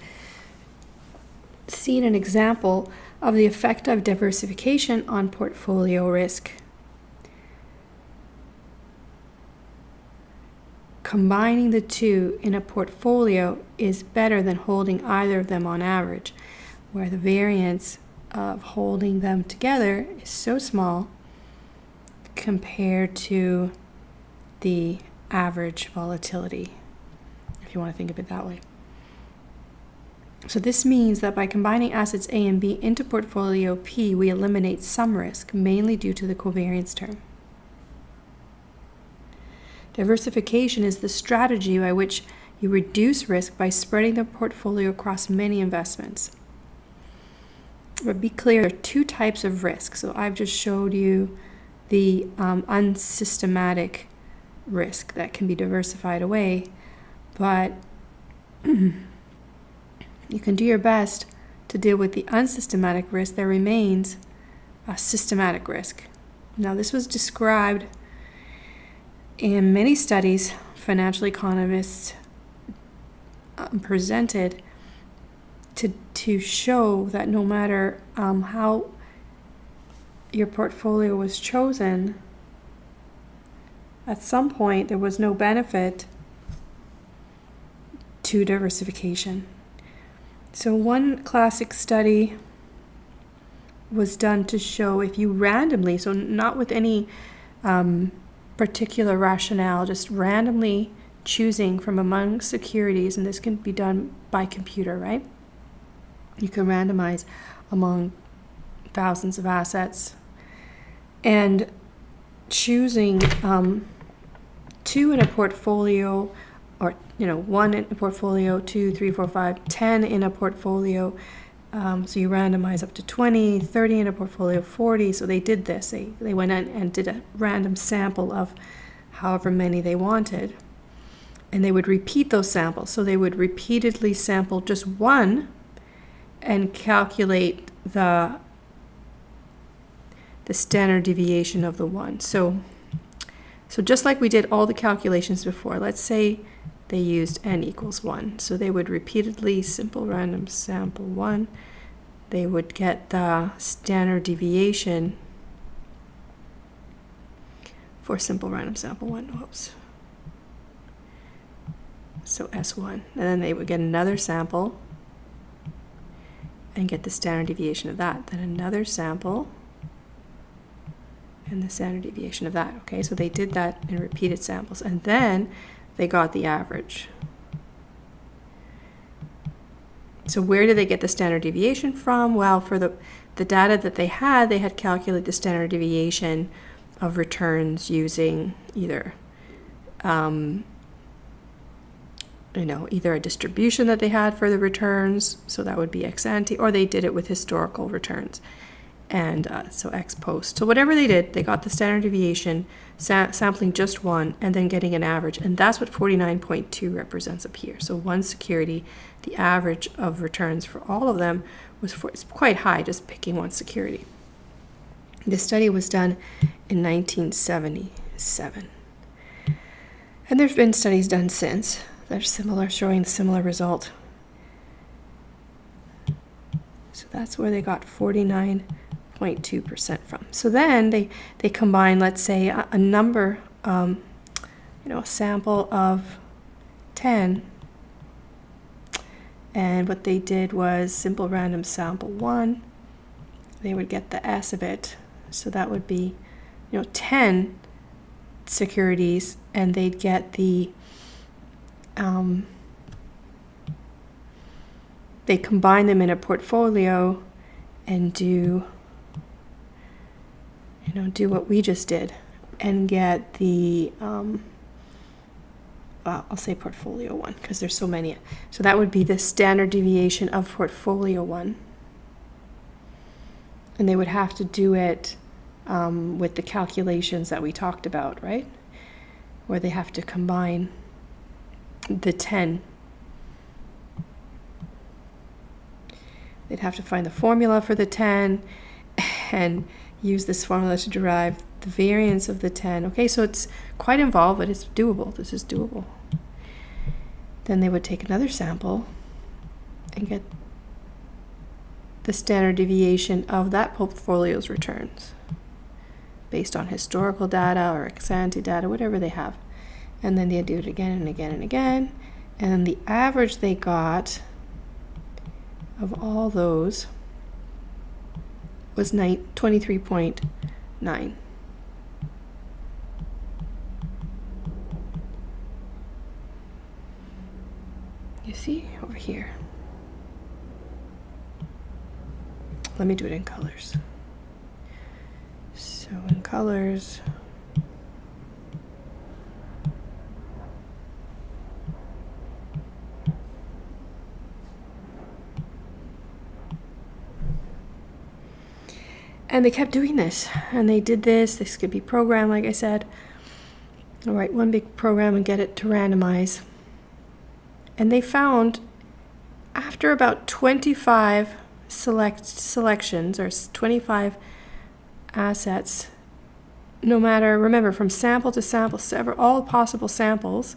seen an example of the effect of diversification on portfolio risk. Combining the 2 in a portfolio is better than holding either of them on average, where the variance of holding them together is so small compared to the average volatility, if you want to think of it that way. So this means that by combining assets A and B into portfolio P, we eliminate some risk, mainly due to the covariance term. Diversification is the strategy by which you reduce risk by spreading the portfolio across many investments. But be clear, there are 2 types of risk. So I've just showed you the unsystematic risk that can be diversified away, but you can do your best to deal with the unsystematic risk. There remains a systematic risk. Now, this was described in many studies financial economists presented to show that no matter how your portfolio was chosen, at some point there was no benefit to diversification. So one classic study was done to show if you randomly, so not with any particular rationale, just randomly choosing from among securities, and this can be done by computer, right? You can randomize among thousands of assets, and choosing 2 in a portfolio, or 1 in a portfolio, 2, 3, 4, 5, 10 in a portfolio. So you randomize up to 20, 30 in a portfolio, 40. So they did this. They went in and did a random sample of however many they wanted. And they would repeat those samples. So they would repeatedly sample just 1 and calculate the standard deviation of the 1. So just like we did all the calculations before, let's say they used n equals 1. So they would repeatedly simple random sample 1. They would get the standard deviation for simple random sample 1. Whoops. So S1. And then they would get another sample and get the standard deviation of that. Then another sample
and the standard deviation of that. Okay, so they did that in repeated samples, and then they got the average. So where did they get the standard deviation from? Well, for the data that they had calculated the standard deviation of returns using either either a distribution that they had for the returns, so that would be ex ante, or they did it with historical returns, and so ex post. So whatever they did, they got the standard deviation, sampling just one, and then getting an average, and that's what 49.2 represents up here. So one security, the average of returns for all of them it's quite high, just picking one security. This study was done in 1977, and there's been studies done since. They're similar, showing the similar result. So that's where they got 49.2% from. So then they combine, let's say, a number, a sample of 10. And what they did was simple random sample 1. They would get the S of it. So that would be, 10 securities, and they'd get the they combine them in a portfolio and do what we just did and get the I'll say portfolio 1 because there's so many. So that would be the standard deviation of portfolio 1, and they would have to do it with the calculations that we talked about, right, where they have to combine the 10. They'd have to find the formula for the 10 and use this formula to derive the variance of the 10. Okay, so it's quite involved, but it's doable. This is doable. Then they would take another sample and get the standard deviation of that portfolio's returns based on historical data or ex ante data, whatever they have. And then they do it again and again and again. And the average they got of all those was 23.9. You see over here. Let me do it in colors. So in colors, and they kept doing this, and they did this. This could be programmed, like I said. I'll write one big program and get it to randomize. And they found after about 25 selections or 25 assets, no matter, remember, from sample to sample, all possible samples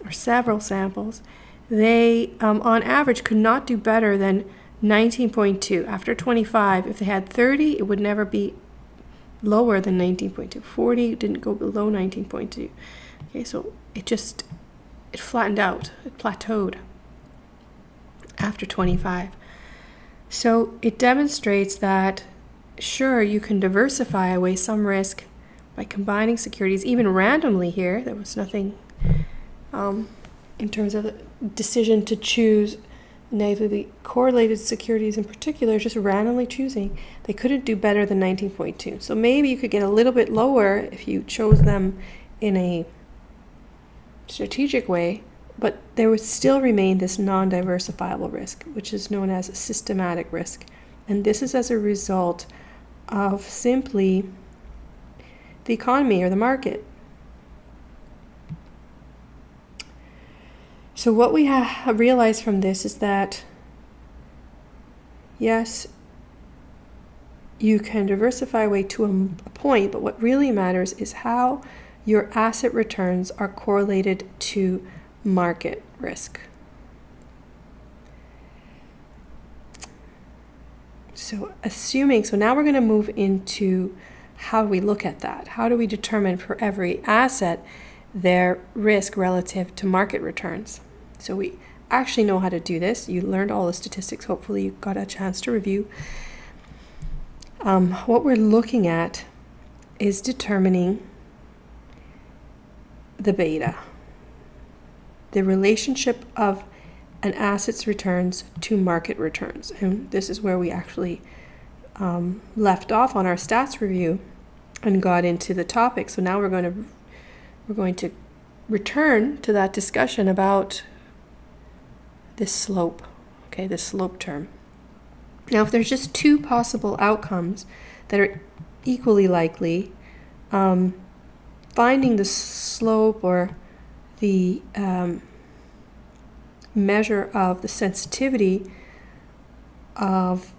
or several samples, they on average could not do better than 19.2. After 25, if they had 30, it would never be lower than 19.2. 40 didn't go below 19.2. Okay, so it flattened out. It plateaued after 25. So it demonstrates that, sure, you can diversify away some risk by combining securities, even randomly here. There was nothing in terms of the decision to choose negatively correlated securities in particular, just randomly choosing. They couldn't do better than 19.2. So maybe you could get a little bit lower if you chose them in a strategic way, but there would still remain this non-diversifiable risk, which is known as a systematic risk. And this is as a result of simply the economy or the market. So what we have realized from this is that, yes, you can diversify away to a point, but what really matters is how your asset returns are correlated to market risk. So now we're going to move into how we look at that. How do we determine for every asset their risk relative to market returns? So we actually know how to do this. You learned all the statistics. Hopefully you got a chance to review. What we're looking at is determining the beta, the relationship of an asset's returns to market returns. And this is where we actually left off on our stats review and got into the topic. So now we're going to return to that discussion about this slope, okay, this slope term. Now, if there's just two possible outcomes that are equally likely, finding the slope or the measure of the sensitivity of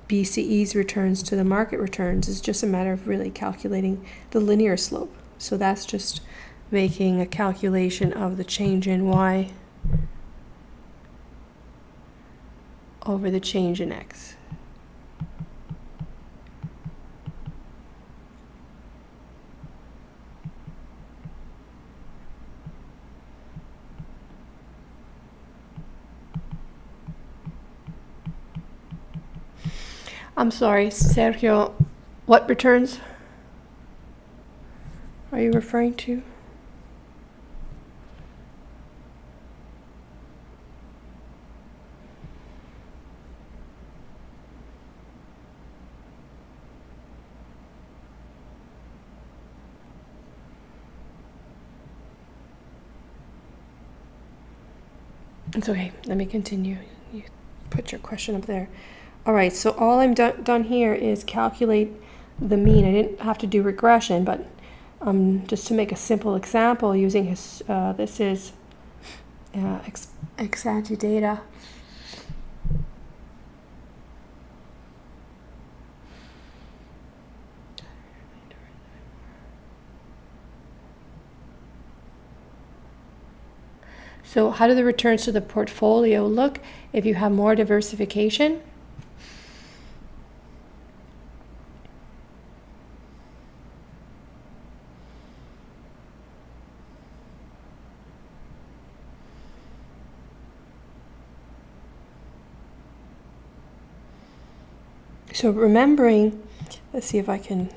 BCE's returns to the market returns is just a matter of really calculating the linear slope. So that's just making a calculation of the change in y over the change in x. I'm sorry, Sergio, what returns are you referring to? It's okay, let me continue. You put your question up there. All right, so all I'm done here is calculate the mean. I didn't have to do regression, but just to make a simple example using his, this is ex ante data. So how do the returns to the portfolio look if you have more diversification? So remembering, let's see if I can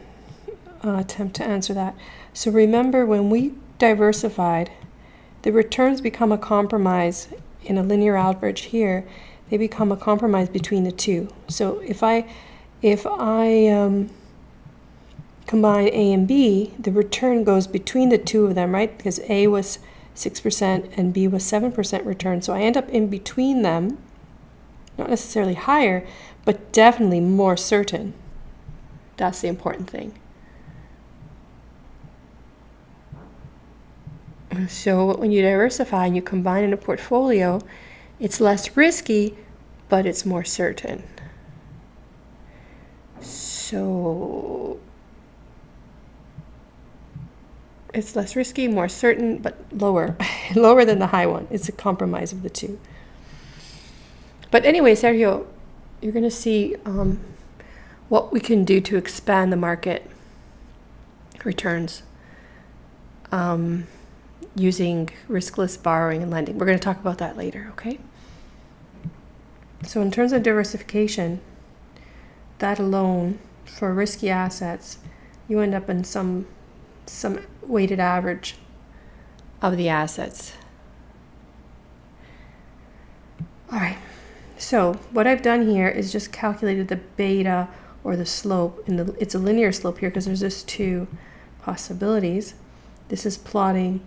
attempt to answer that. So remember, when we diversified, the returns become a compromise in a linear average here. They become a compromise between the two. So if I combine A and B, the return goes between the two of them, right? Because A was 6% and B was 7% return. So I end up in between them, not necessarily higher, but definitely more certain. That's the important thing. So when you diversify and you combine in a portfolio, it's less risky, but it's more certain. So it's less risky, more certain, but lower, lower than the high one. It's a compromise of the two. But anyway, Sergio, you're going to see what we can do to expand the market returns using riskless borrowing and lending. We're going to talk about that later, okay? So in terms of diversification, that alone, for risky assets, you end up in some weighted average of the assets. All right. So what I've done here is just calculated the beta or the slope, and it's a linear slope here because there's just two possibilities. This is plotting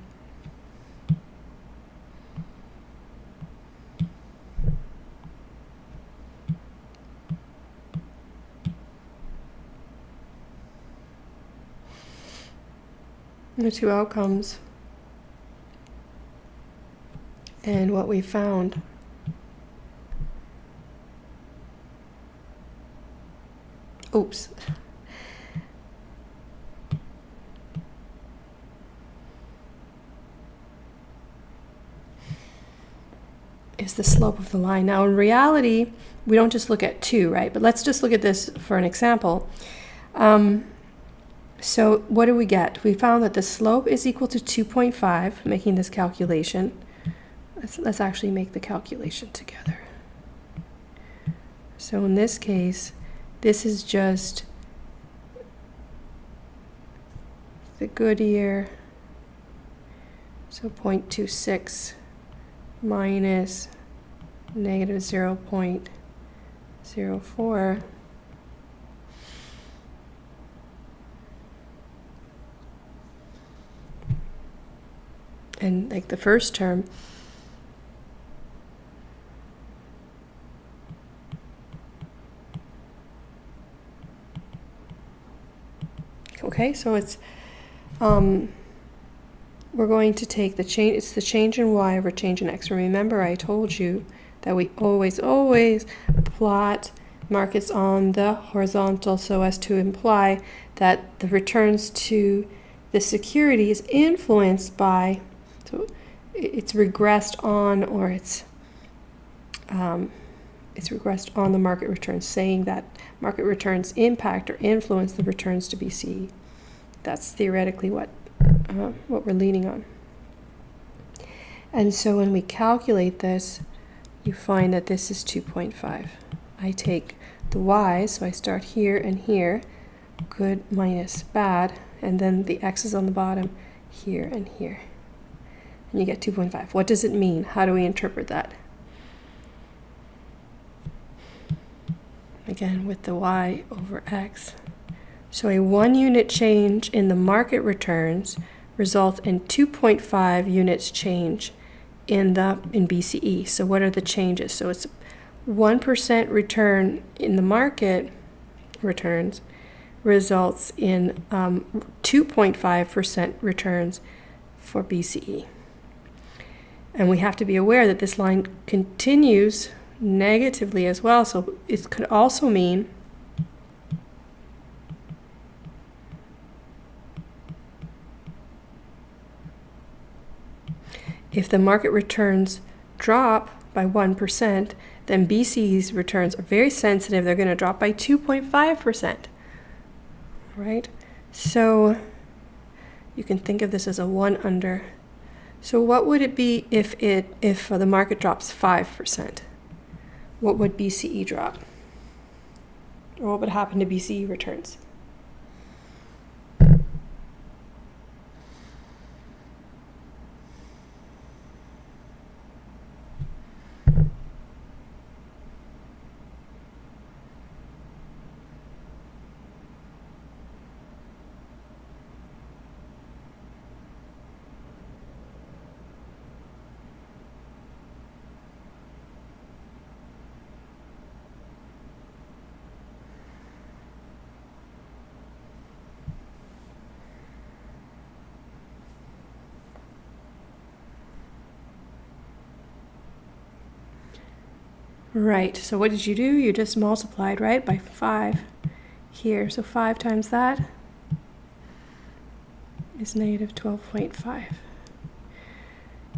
the two outcomes and what we found. Oops. Is the slope of the line. Now in reality, we don't just look at two, right? But let's just look at this for an example. So what do we get? We found that the slope is equal to 2.5, making this calculation. Let's actually make the calculation together. So in this case, this is just the good year. So 0.26 minus negative 0.04. And like the first term, okay, so it's we're going to take the change, it's the change in y over change in x. Remember, I told you that we always plot markets on the horizontal so as to imply that the returns to the security is influenced by, so it's regressed on, or it's regressed on the market returns, saying that market returns impact or influence the returns to BCE. That's theoretically what we're leaning on. And so when we calculate this, you find that this is 2.5. I take the y, so I start here and here, good minus bad, and then the x's on the bottom, here and here. And you get 2.5. What does it mean? How do we interpret that? Again, with the y over x. So a 1 unit change in the market returns results in 2.5 units change in BCE. So what are the changes? So it's 1% return in the market returns results in 2.5% returns for BCE. And we have to be aware that this line continues negatively as well. So it could also mean if the market returns drop by 1%, then BCE's returns are very sensitive. They're going to drop by 2.5%, right? So you can think of this as a 1 under. So what would it be if the market drops 5%? What would BCE drop? Or what would happen to BCE returns? Right, so what did you do? You just multiplied, right, by 5 here. So 5 times that is negative 12.5. All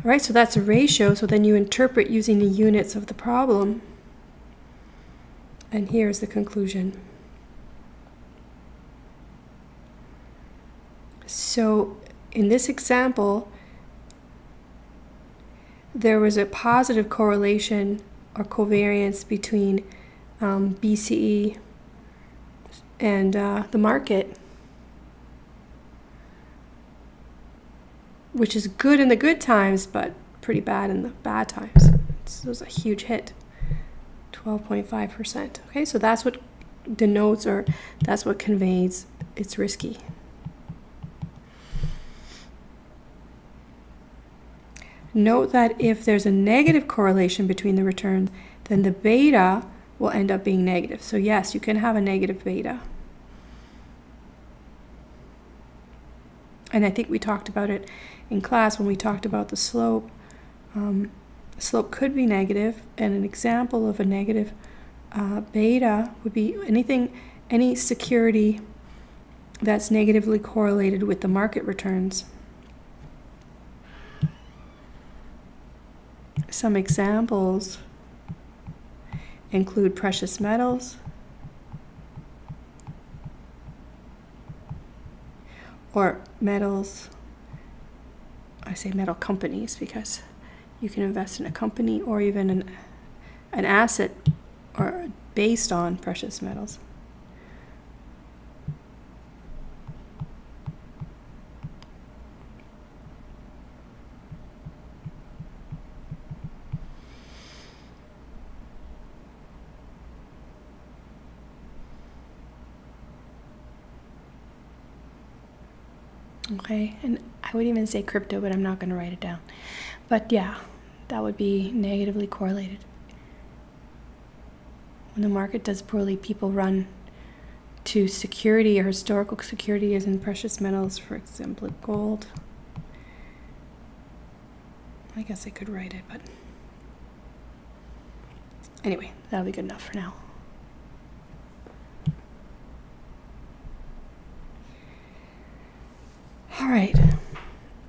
right, so that's a ratio. So then you interpret using the units of the problem. And here's the conclusion. So in this example, there was a positive correlation or covariance between BCE and the market, which is good in the good times, but pretty bad in the bad times. So it was a huge hit, 12.5%. Okay, so that's what denotes, or that's what conveys it's risky. Note that if there's a negative correlation between the returns, then the beta will end up being negative. So yes, you can have a negative beta. And I think we talked about it in class when we talked about the slope. Slope could be negative, and an example of a negative beta would be any security that's negatively correlated with the market returns. Some examples include precious metals, or metals, I say metal companies because you can invest in a company or even an asset or based on precious metals.
Okay, and I would even say crypto, but I'm not going to write it down. But yeah, that would be negatively correlated. When the market does poorly, people run to security or historical security as in precious metals, for example, gold. I guess I could write it, but anyway, that'll be good enough for now.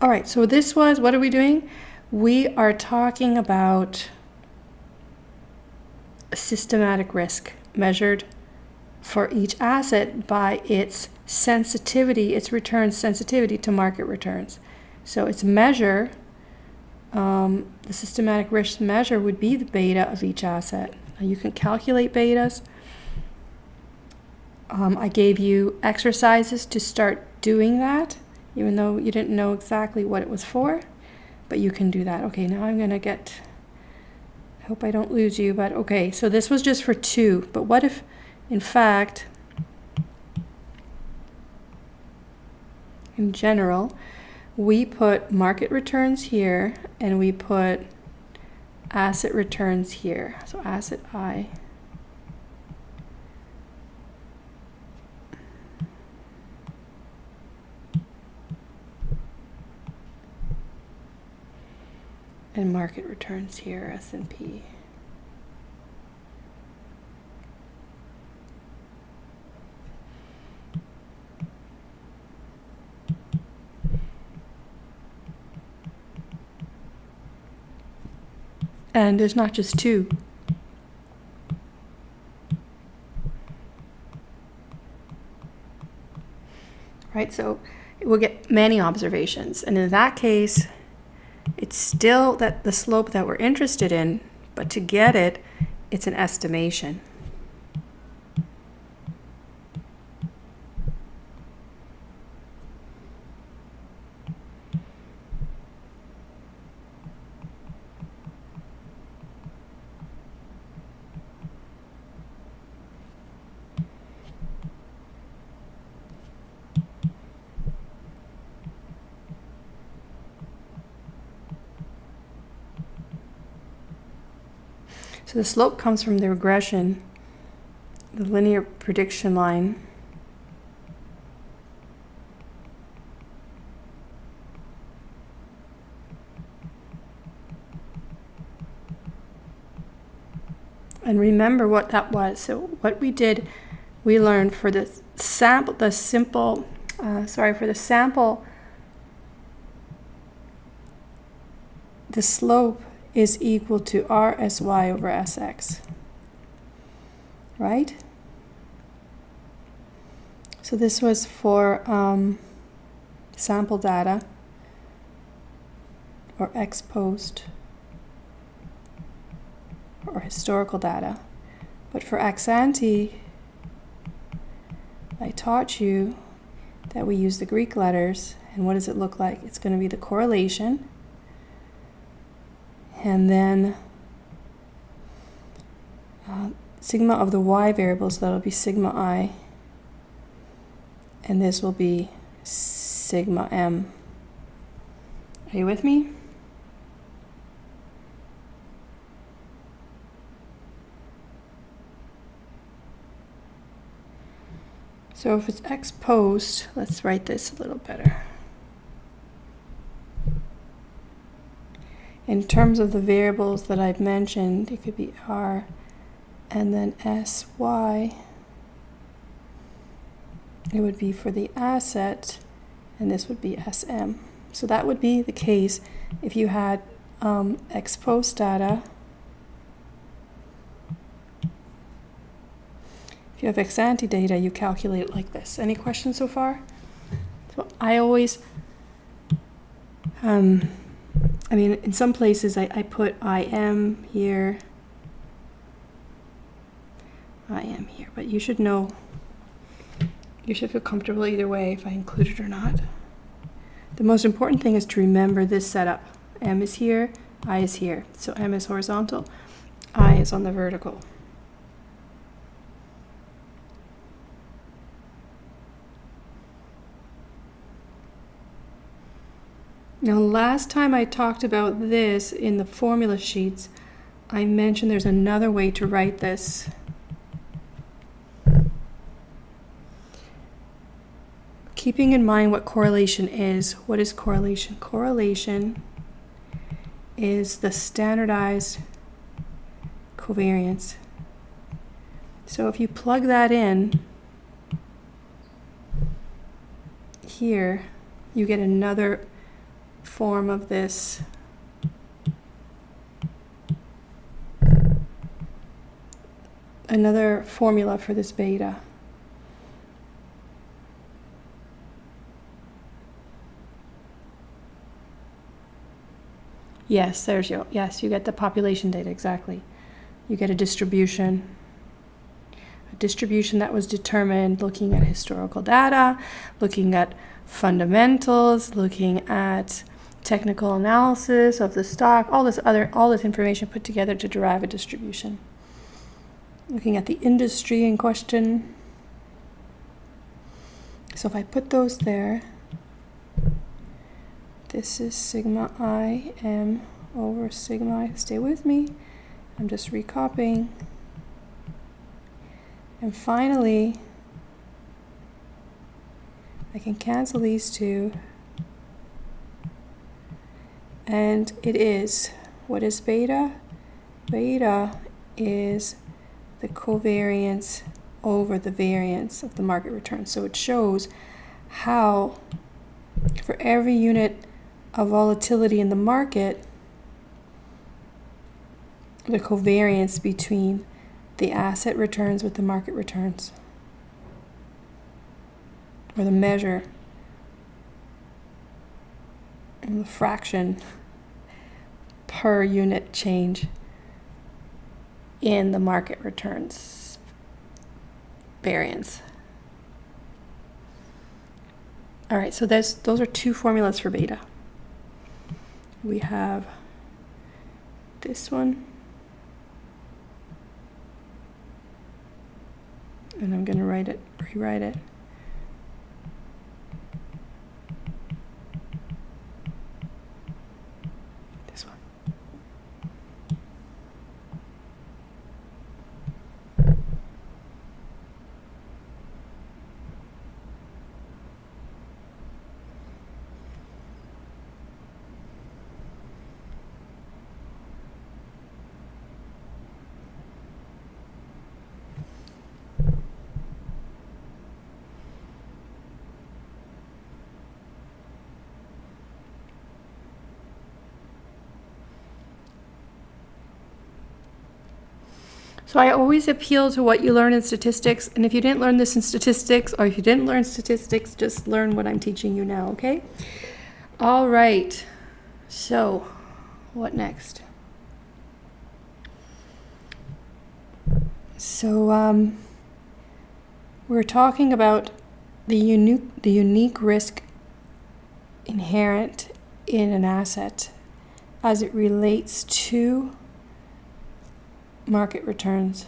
All right, so this was, what are we doing? We are talking about systematic risk measured for each asset by its sensitivity, its return sensitivity to market returns. So its measure, the systematic risk measure would be the beta of each asset. Now you can calculate betas. I gave you exercises to start doing that, even though you didn't know exactly what it was for, but you can do that. Okay, now I'm gonna get, I hope I don't lose you, but okay, so this was just for 2, but what if, in fact, in general, we put market returns here and we put asset returns here. So asset I. And market returns here, S&P. And there's not just 2. Right, so we'll get many observations. And in that case, it's still that the slope that we're interested in, but to get it, it's an estimation. So the slope comes from the regression, the linear prediction line. And remember what that was. So what we did, we learned for the sample, the simple, for the sample, the slope is equal to RSY over SX, right? So this was for sample data or ex post or historical data. But for ex ante, I taught you that we use the Greek letters, and what does it look like? It's going to be the correlation, and then sigma of the y variables, that'll be sigma I, and this will be sigma m. Are you with me? So if it's ex post, let's write this a little better. In terms of the variables that I've mentioned, it could be R and then SY. It would be for the asset, and this would be SM. So that would be the case if you had ex post data. If you have ex ante data, you calculate it like this. Any questions so far? So I always, I mean, in some places I put IM here, IM here, but you should know, you should feel comfortable either way if I include it or not. The most important thing is to remember this setup. M is here, I is here. So M is horizontal, I is on the vertical. Now, last time I talked about this in the formula sheets, I mentioned there's another way to write this. Keeping in mind what correlation is. What is correlation? Correlation is the standardized covariance. So if you plug that in here, you get another form of this. Another formula for this beta. Yes, there's your, yes, you get the population data, exactly. You get a distribution that was determined looking at historical data, looking at fundamentals, looking at technical analysis of the stock, all this information put together to derive a distribution. Looking at the industry in question. So if I put those there, this is sigma I m over sigma I. Stay with me. I'm just recopying. And finally, I can cancel these two. And it is, what is beta? Beta is the covariance over the variance of the market return. So it shows how for every unit of volatility in the market, the covariance between the asset returns with the market returns, or the measure and the fraction per unit change in the market returns variance. All right, so those are two formulas for beta. We have this one, and I'm going to rewrite it. This one. So I always appeal to what you learn in statistics, and if you didn't learn this in statistics, or if you didn't learn statistics, just learn what I'm teaching you now, okay? All right, so what next? So we're talking about the unique risk inherent in an asset as it relates to market returns.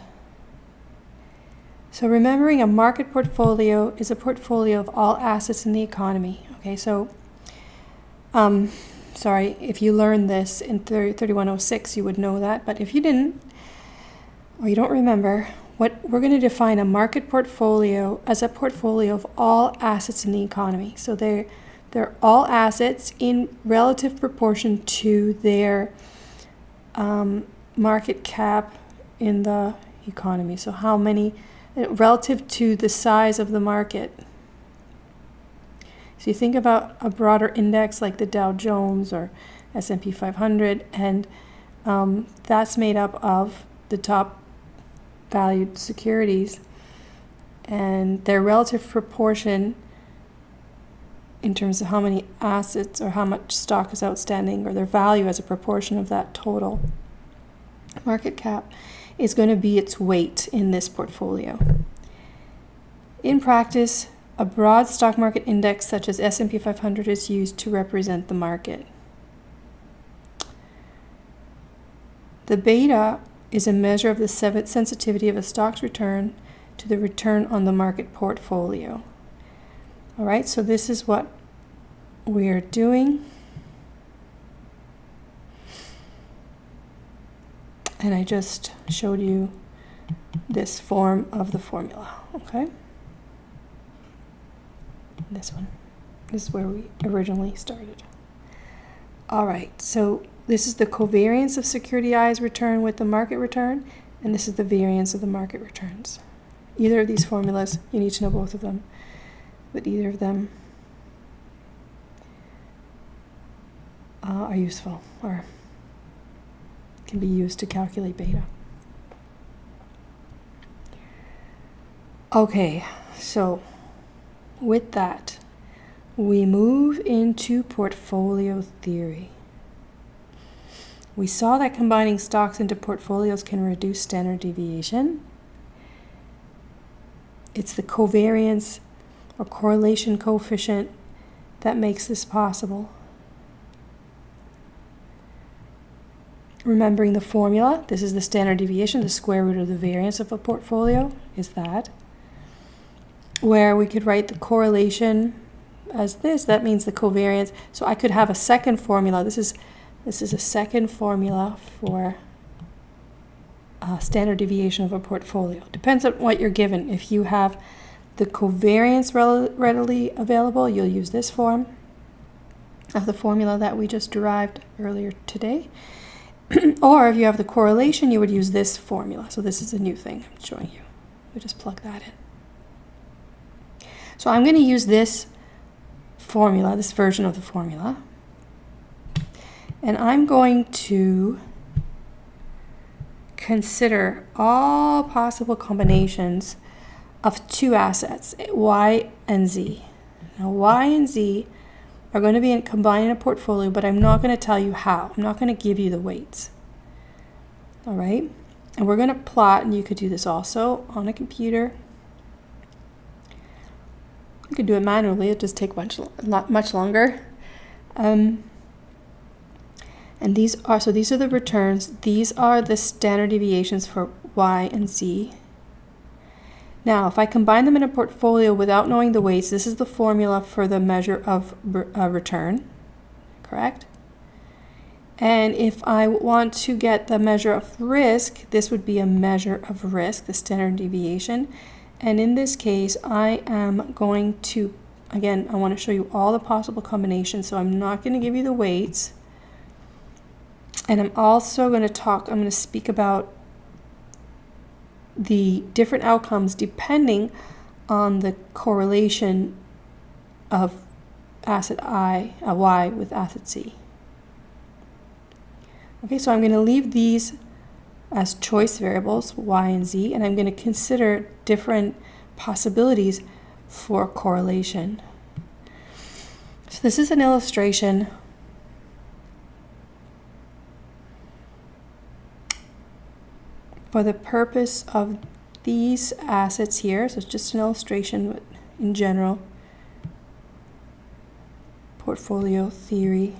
So remembering a market portfolio is a portfolio of all assets in the economy. Okay, so sorry, if you learned this in 3106, you would know that, but if you didn't, or you don't remember, what we're going to define a market portfolio as a portfolio of all assets in the economy. So they're all assets in relative proportion to their market cap in the economy. So how many relative to the size of the market. So you think about a broader index like the Dow Jones or S&P 500, and that's made up of the top valued securities, and their relative proportion in terms of how many assets or how much stock is outstanding, or their value as a proportion of that total market cap, is going to be its weight in this portfolio. In practice, a broad stock market index such as S&P 500 is used to represent the market. The beta is a measure of the sensitivity of a stock's return to the return on the market portfolio. All right, so this is what we're doing.
And I just showed you this form of the formula, okay? This one. This is where we originally started. All right, so this is the covariance of security I's return with the market return, and this is the variance of the market returns. Either of these formulas, you need to know both of them, but either of them are useful or can be used to calculate beta. Okay, so with that, we move into portfolio theory. We saw that combining stocks into portfolios can reduce standard deviation. It's the covariance or correlation coefficient that makes this possible. Remembering the formula, this is the standard deviation, the square root of the variance of a portfolio is that. Where we could write the correlation as this, that means the covariance. So I could have a second formula. This is a second formula for standard deviation of a portfolio. Depends on what you're given. If you have the covariance readily available, you'll use this form of the formula that we just derived earlier today. Or if you have the correlation, you would use this formula. So this is a new thing I'm showing you. We just plug that in. So I'm going to use this formula, this version of the formula. And I'm going to consider all possible combinations of two assets, Y and Z. Now, Y and Z are going to be combined in a portfolio, but I'm not going to tell you how. I'm not going to give you the weights. All right? And we're going to plot, and you could do this also on a computer. You could do it manually. It just takes much longer. And these are the returns. These are the standard deviations for Y and Z. Now, if I combine them in a portfolio without knowing the weights, this is the formula for the measure of return, correct? And if I want to get the measure of risk, this would be a measure of risk, the standard deviation. And in this case, I am going to, again, I want to show you all the possible combinations, so I'm not going to give you the weights. And I'm also going to speak about the different outcomes depending on the correlation of asset Y with asset Z. Okay, so I'm going to leave these as choice variables, Y and Z, and I'm going to consider different possibilities for correlation. So this is an illustration for the purpose of these assets here. So it's just an illustration, but in general, portfolio theory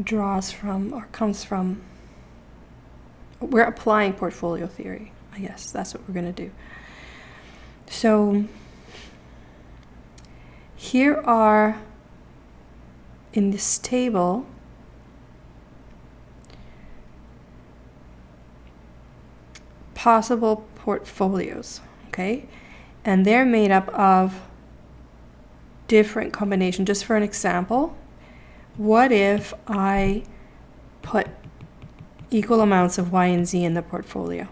draws from or comes from, we're applying portfolio theory. I guess that's what we're going to do. So here are, in this table, possible portfolios, okay? And they're made up of different combinations. Just for an example, what if I put equal amounts of Y and Z in the portfolio?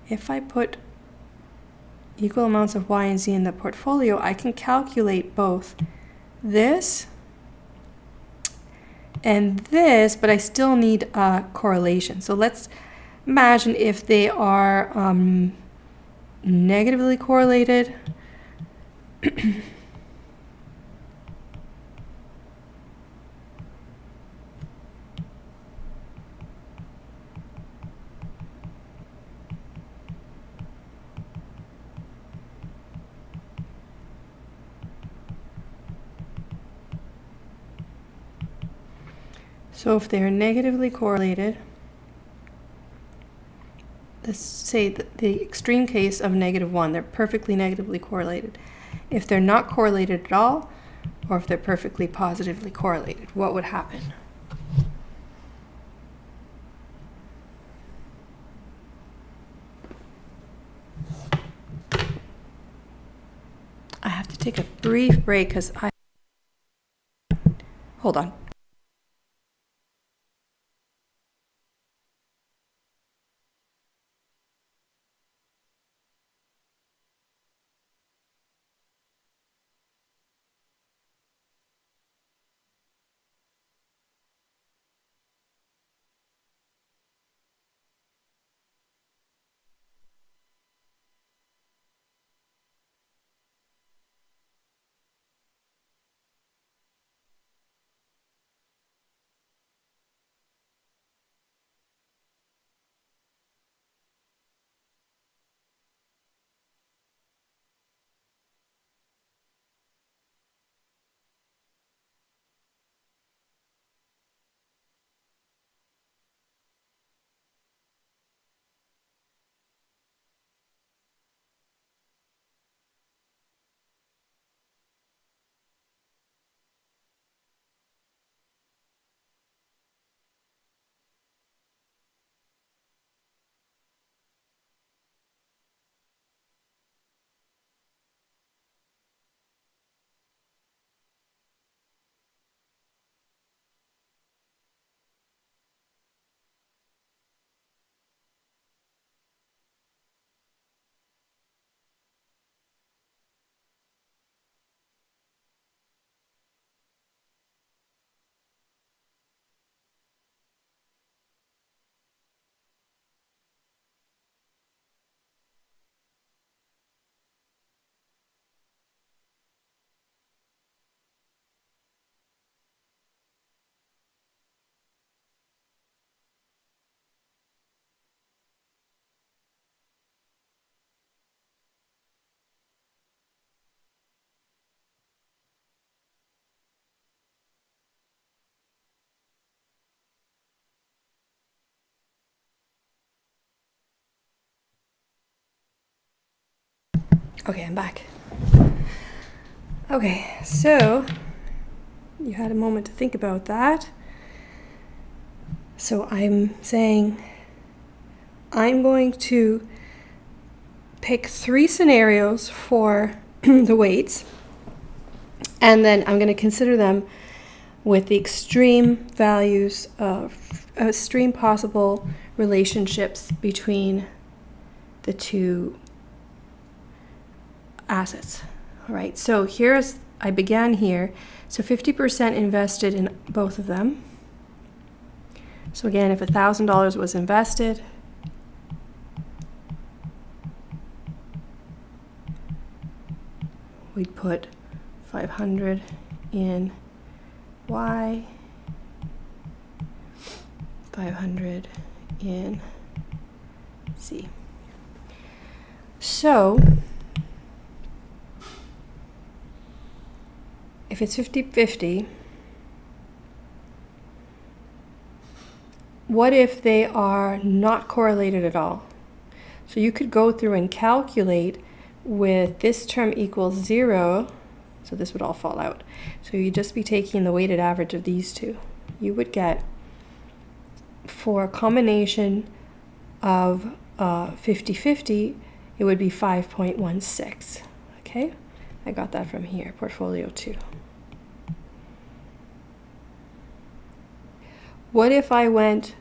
If I put equal amounts of Y and Z in the portfolio, I can calculate both this and this, but I still need a correlation. So let's imagine if they are negatively correlated. So if they're negatively correlated, let's say the extreme case of -1, they're perfectly negatively correlated. If they're not correlated at all, or if they're perfectly positively correlated, what would happen? I have to take a brief break because hold on. Okay, I'm back. Okay, so you had a moment to think about that. So I'm saying I'm going to pick 3 scenarios for the weights, and then I'm going to consider them with the extreme values of extreme possible relationships between the two assets. All right, so I began here. So 50% invested in both of them. So again, if $1,000 was invested, we'd put 500 in Y, 500 in Z. So if it's 50-50, what if they are not correlated at all? So you could go through and calculate with this term equals 0, so this would all fall out. So you'd just be taking the weighted average of these two. You would get, for a combination of 50-50, it would be 5.16. Okay, I got that from here, portfolio 2. What if I went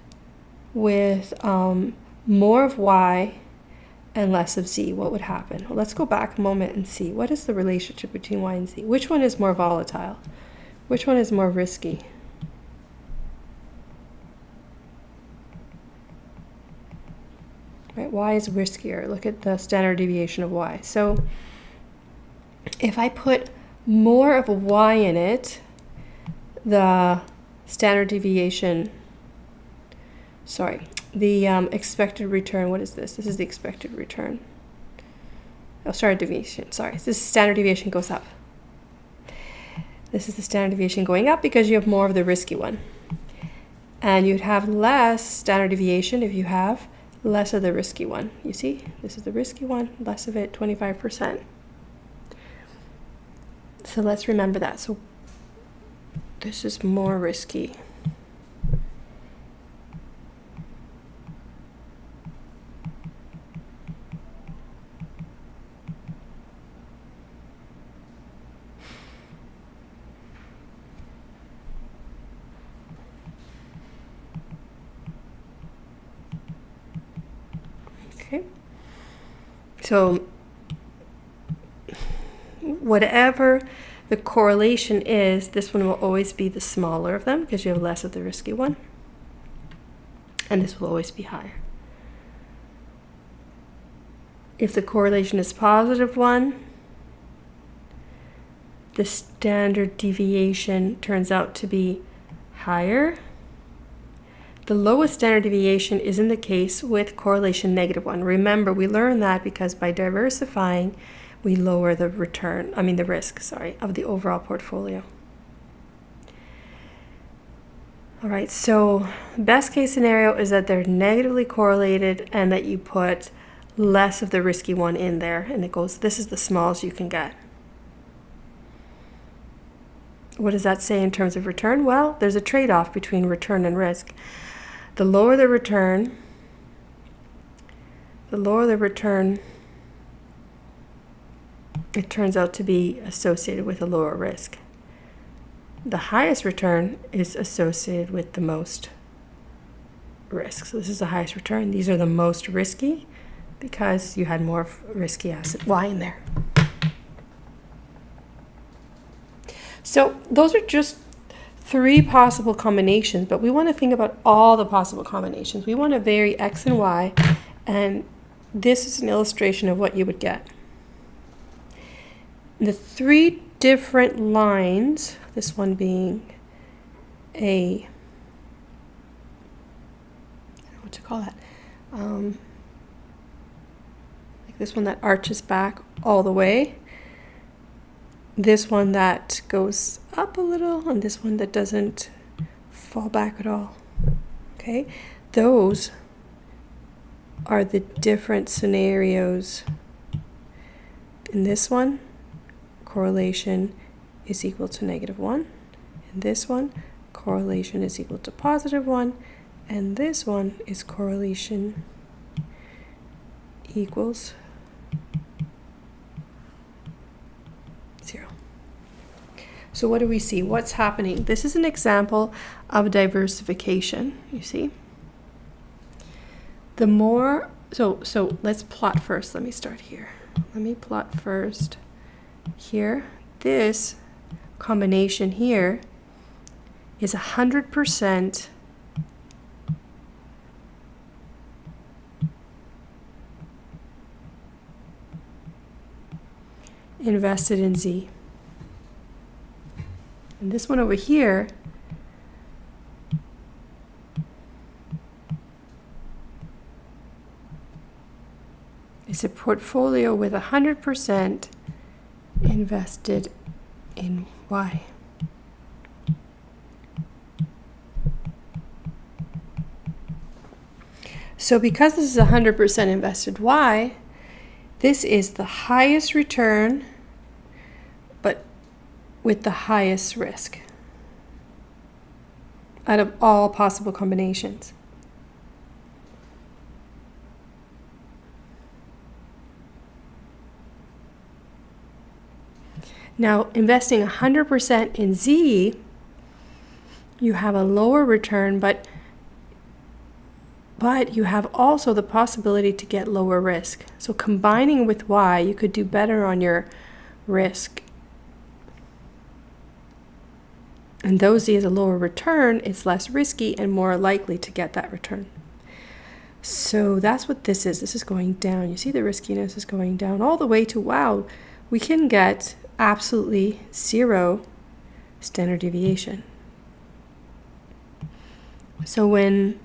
with more of Y and less of Z? What would happen? Well, let's go back a moment and see. What is the relationship between Y and Z? Which one is more volatile? Which one is more risky? Right, Y is riskier. Look at the standard deviation of Y. So if I put more of a Y in it, the standard deviation, the expected return, what is this? This is the expected return. Oh, standard deviation, sorry. This standard deviation goes up. This is the standard deviation going up because you have more of the risky one. And you'd have less standard deviation if you have less of the risky one. You see, this is the risky one, less of it, 25%. So let's remember that. So this is more risky. Okay. So whatever the correlation is, this one will always be the smaller of them because you have less of the risky one. And this will always be higher. If the correlation is positive 1, the standard deviation turns out to be higher. The lowest standard deviation is in the case with correlation -1. Remember, we learned that because by diversifying, we lower the the risk, of the overall portfolio. All right, so best case scenario is that they're negatively correlated and that you put less of the risky one in there, and it goes, this is the smallest you can get. What does that say in terms of return? Well, there's a trade-off between return and risk. The lower the return, it turns out to be associated with a lower risk. The highest return is associated with the most risk. So this is the highest return. These are the most risky because you had more risky asset Y in there. So those are just 3 possible combinations, but we want to think about all the possible combinations. We want to vary X and Y, and this is an illustration of what you would get. The 3 different lines, this one being I don't know what to call that, like this one that arches back all the way, this one that goes up a little, and this one that doesn't fall back at all. Okay, those are the different scenarios. In this one, correlation is equal to -1. In this one, correlation is equal to +1. And this one is correlation equals 0. So what do we see? What's happening? This is an example of diversification, you see. The more, so let's plot first. Let me start here. Let me plot first here. This combination here is 100% invested in Z. And this one over here is a portfolio with 100% invested in Y. So because this is 100% invested Y, this is the highest return, but with the highest risk out of all possible combinations. Now, investing 100% in Z, you have a lower return, but you have also the possibility to get lower risk. So combining with Y, you could do better on your risk. And though Z is a lower return, it's less risky and more likely to get that return. So that's what this is. This is going down. You see the riskiness is going down all the way to, wow, we can get absolutely 0 standard deviation. So when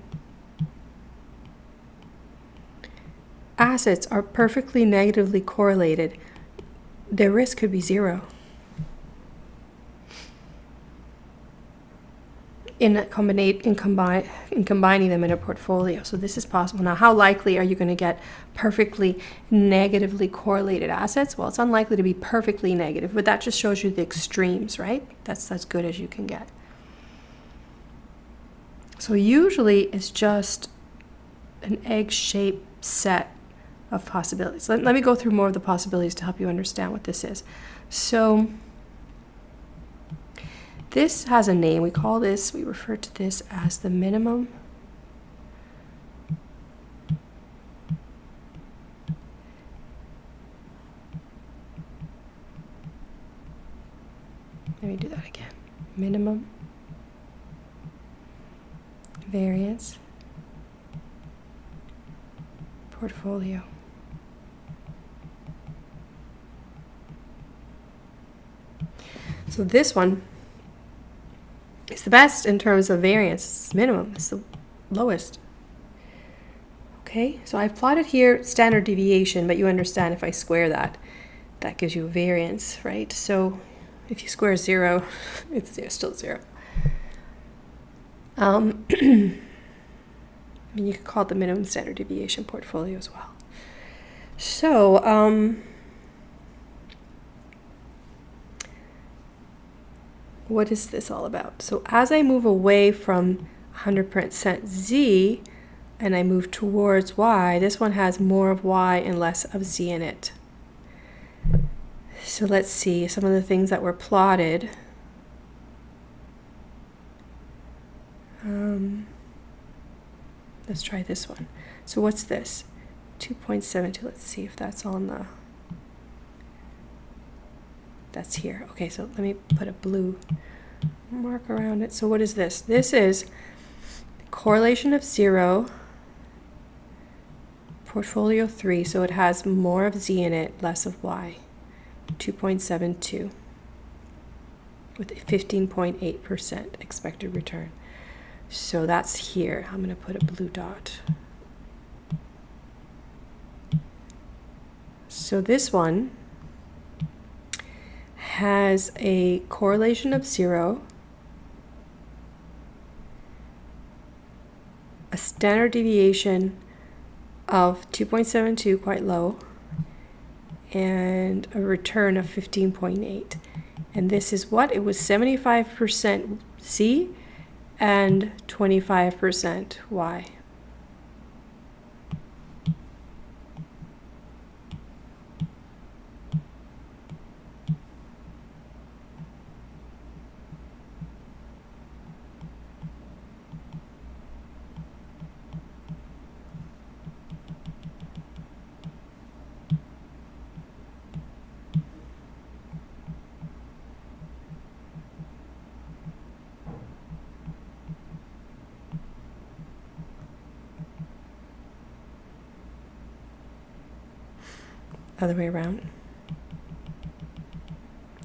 assets are perfectly negatively correlated, their risk could be 0. In combining them in a portfolio. So this is possible. Now, how likely are you going to get perfectly negatively correlated assets? Well, it's unlikely to be perfectly negative, but that just shows you the extremes, right? That's as good as you can get.
So usually it's just an egg-shaped set of possibilities. Let me go through more of the possibilities to help you understand what this is. So this has a name. We refer to this as the minimum Let me do that again. Minimum variance portfolio. So this one is the best in terms of variance. It's minimum. It's the lowest. Okay, so I've plotted here standard deviation, but you understand if I square that, that gives you a variance, right? So if you square 0, it's still 0. I mean, you could call it the minimum standard deviation portfolio as well. So, what is this all about? So as I move away from 100% Z and I move towards Y, this one has more of Y and less of Z in it. So let's see some of the things that were plotted. Let's try this one. So what's this? 2.72. Let's see if that's on the... That's here. Okay, so let me put a blue mark around it. So what is this? This is correlation of 0, portfolio 3, so it has more of Z in it, less of Y. 2.72 with a 15.8% expected return. So that's here. I'm going to put a blue dot. So this one has a correlation of 0, a standard deviation of 2.72, quite low, and a return of 15.8. And this is what? It was 75% Z and 25% Y. Other way around.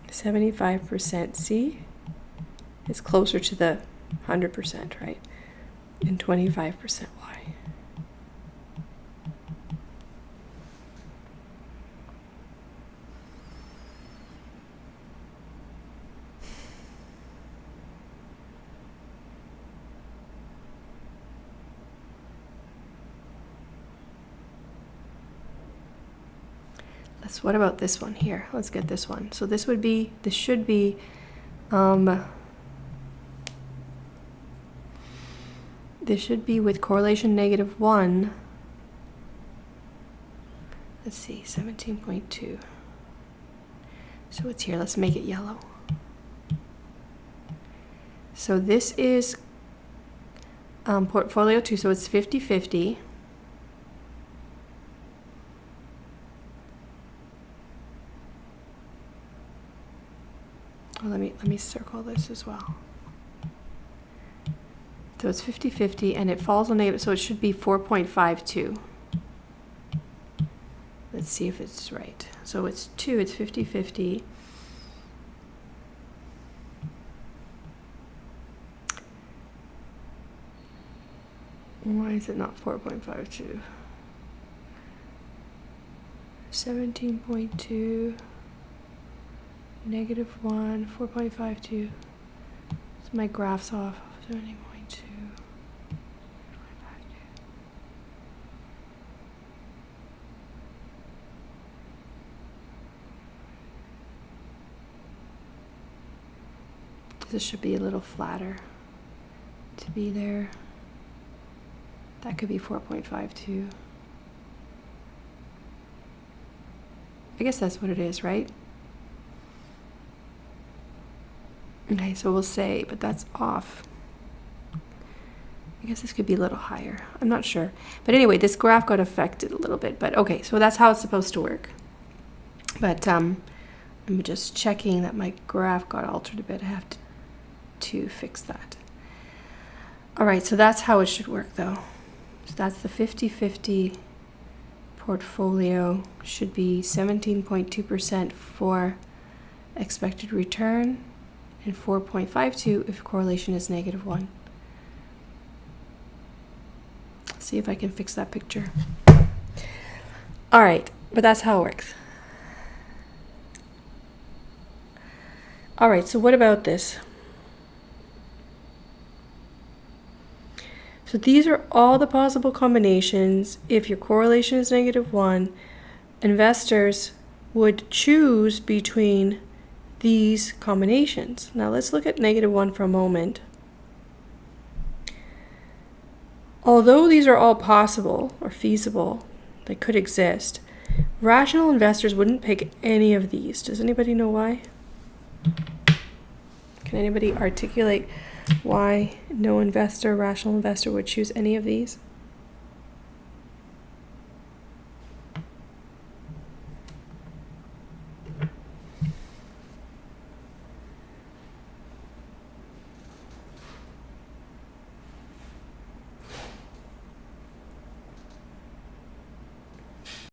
75% Z is closer to the 100%, right? And 25% Y. What about this one here? Let's get this one. So this should be with correlation -1. Let's see, 17.2. So it's here. Let's make it yellow. So this is portfolio 2, so it's 50-50. Well, let me circle this as well. So it's 50-50 and it falls on negative, so it should be 4.52. Let's see if it's right. So it's 2, it's 50-50. Why is it not 4.52? 17.2. -1, 4.52. So my graph's off. 17.2. This should be a little flatter. to be there. That could be 4.52. I guess that's what it is, right? Okay, so we'll say, but that's off. I guess this could be a little higher. I'm not sure. But anyway, this graph got affected a little bit. But okay, so that's how it's supposed to work. But I'm just checking that my graph got altered a bit. I have to fix that. All right, so that's how it should work though. So that's the 50-50 portfolio. Should be 17.2% for expected return and 4.52 if correlation is -1. See if I can fix that picture. All right, but that's how it works. All right, so what about this? So these are all the possible combinations. If your correlation is -1, investors would choose between these combinations. Now let's look at -1 for a moment. Although these are all possible or feasible, they could exist, rational investors wouldn't pick any of these. Does anybody know why? Can anybody articulate why no investor, rational investor, would choose any of these?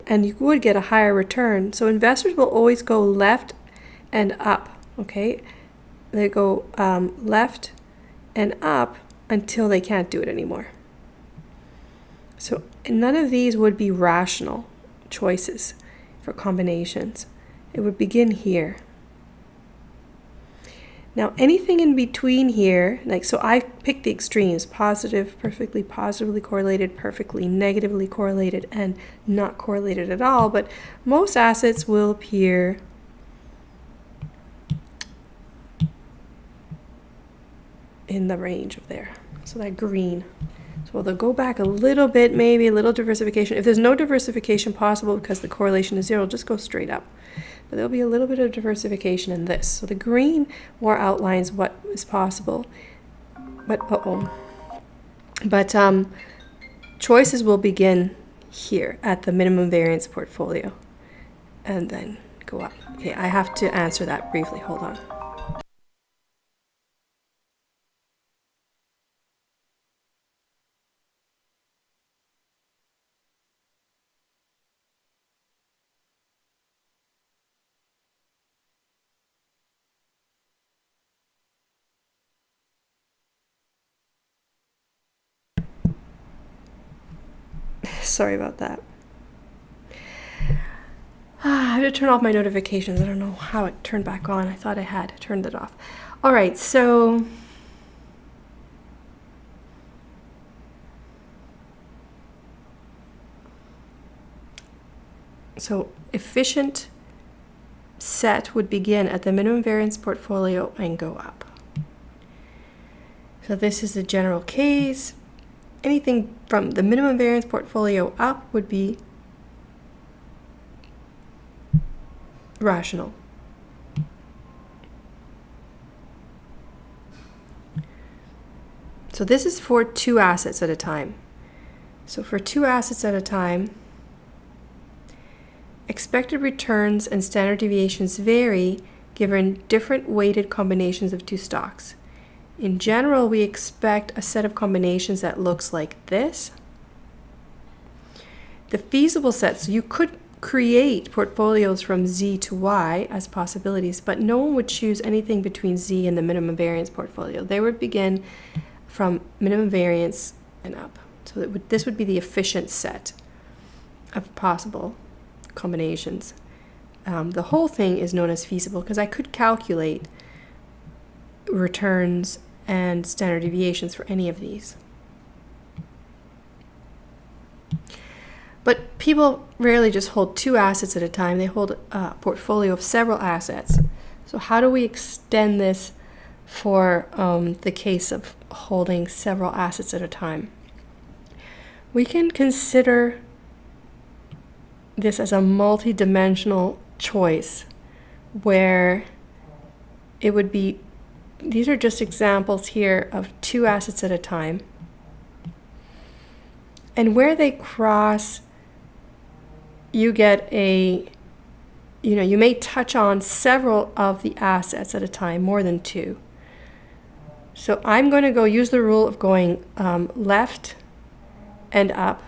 And you would get a higher return. So investors will always go left and up, okay? They go left and up until they can't do it anymore. So none of these would be rational choices for combinations. It would begin here. Now anything in between here, like, so I picked the extremes: positive, perfectly positively correlated, perfectly negatively correlated, and not correlated at all. But most assets will appear in the range of there. So that green. So they'll go back a little bit, maybe a little diversification. If there's no diversification possible because the correlation is 0, just go straight up. But there'll be a little bit of diversification in this. So the green more outlines what is possible. But choices will begin here at the minimum variance portfolio and then go up. Okay, I have to answer that briefly. Hold on. Sorry about that. I have to turn off my notifications. I don't know how it turned back on. I thought I had turned it off. All right, so efficient set would begin at the minimum variance portfolio and go up. So this is the general case. Anything from the minimum variance portfolio up would be rational. So this is for 2 assets at a time. So for 2 assets at a time, expected returns and standard deviations vary given different weighted combinations of 2 stocks. In general, we expect a set of combinations that looks like this. The feasible set, so you could create portfolios from Z to Y as possibilities, but no one would choose anything between Z and the minimum variance portfolio. They would begin from minimum variance and up. So this would be the efficient set of possible combinations. The whole thing is known as feasible because I could calculate returns and standard deviations for any of these. But people rarely just hold 2 assets at a time. They hold a portfolio of several assets. So how do we extend this for the case of
holding several assets at a time. We can consider this as a multi-dimensional choice where it would be, these are just examples here of 2 assets at a time. And where they cross, you get you may touch on several of the assets at a time, more than 2. So I'm going to use the rule of going left and up.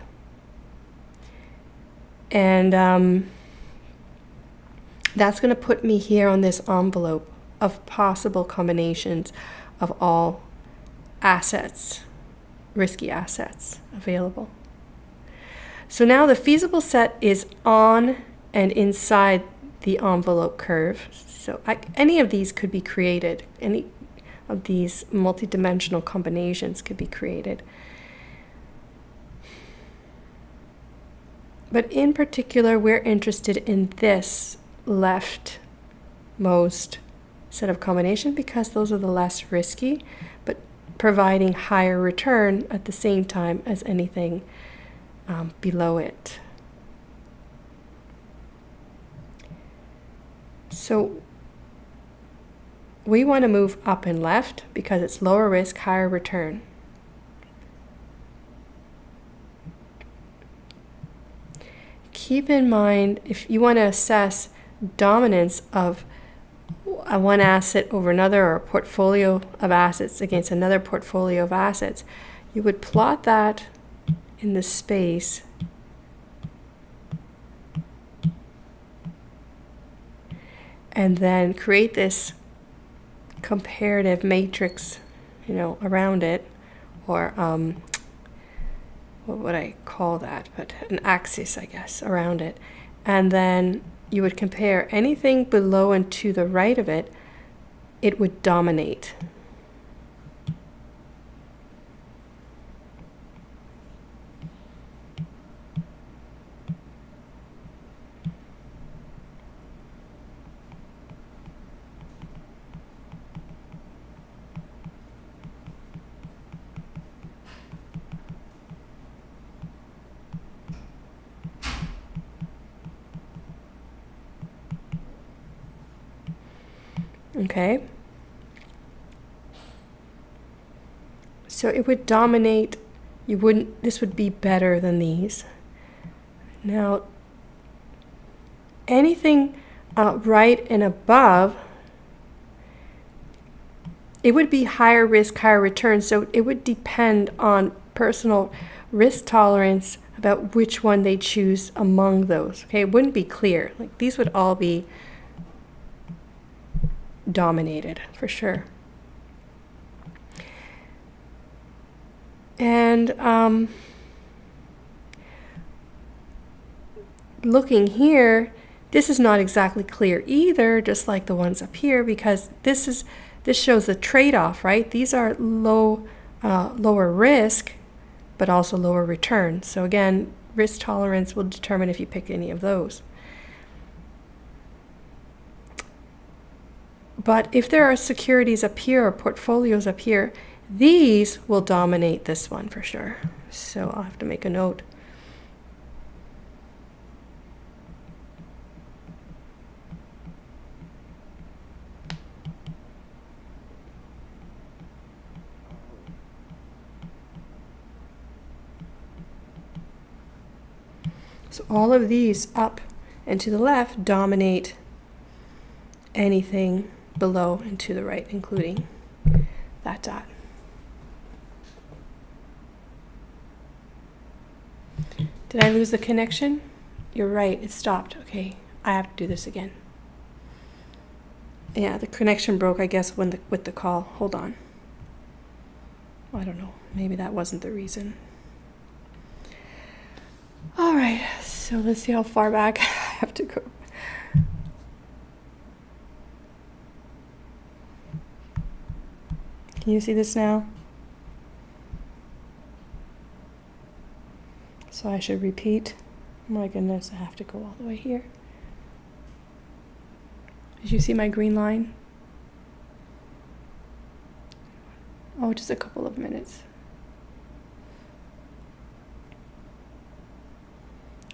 And that's going to put me here on this envelope of possible combinations of all assets, risky assets available. So now the feasible set is on and inside the envelope curve. So any of these could be created. Any of these multidimensional combinations could be created. But in particular, we're interested in this leftmost set of combination because those are the less risky, but providing higher return at the same time as anything below it. So we want to move up and left because it's lower risk, higher return. Keep in mind, if you want to assess dominance of one asset over another, or a portfolio of assets against another portfolio of assets, you would plot that in the space and then create this comparative matrix, around it, or what would I call that? But an axis, I guess, around it. And then you would compare anything below and to the right of it, it would dominate. Okay. So it would dominate, this would be better than these. Now, anything right and above, it would be higher risk, higher return. So it would depend on personal risk tolerance about which one they choose among those. Okay, it wouldn't be clear. Like these would all be dominated for sure. And looking here, this is not exactly clear either, just like the ones up here, because this shows the trade-off, right? These are lower risk, but also lower return. So again, risk tolerance will determine if you pick any of those. But if there are securities up here or portfolios up here, these will dominate this one for sure. So I'll have to make a note. So all of these up and to the left dominate anything below and to the right, including that dot. Did I lose the connection? You're right, it stopped. Okay, I have to do this again. Yeah, the connection broke, I guess, with the call. Hold on. I don't know. Maybe that wasn't the reason. All right, so let's see how far back I have to go. Can you see this now? So I should repeat. Oh my goodness, I have to go all the way here. Did you see my green line? Oh, just a couple of minutes.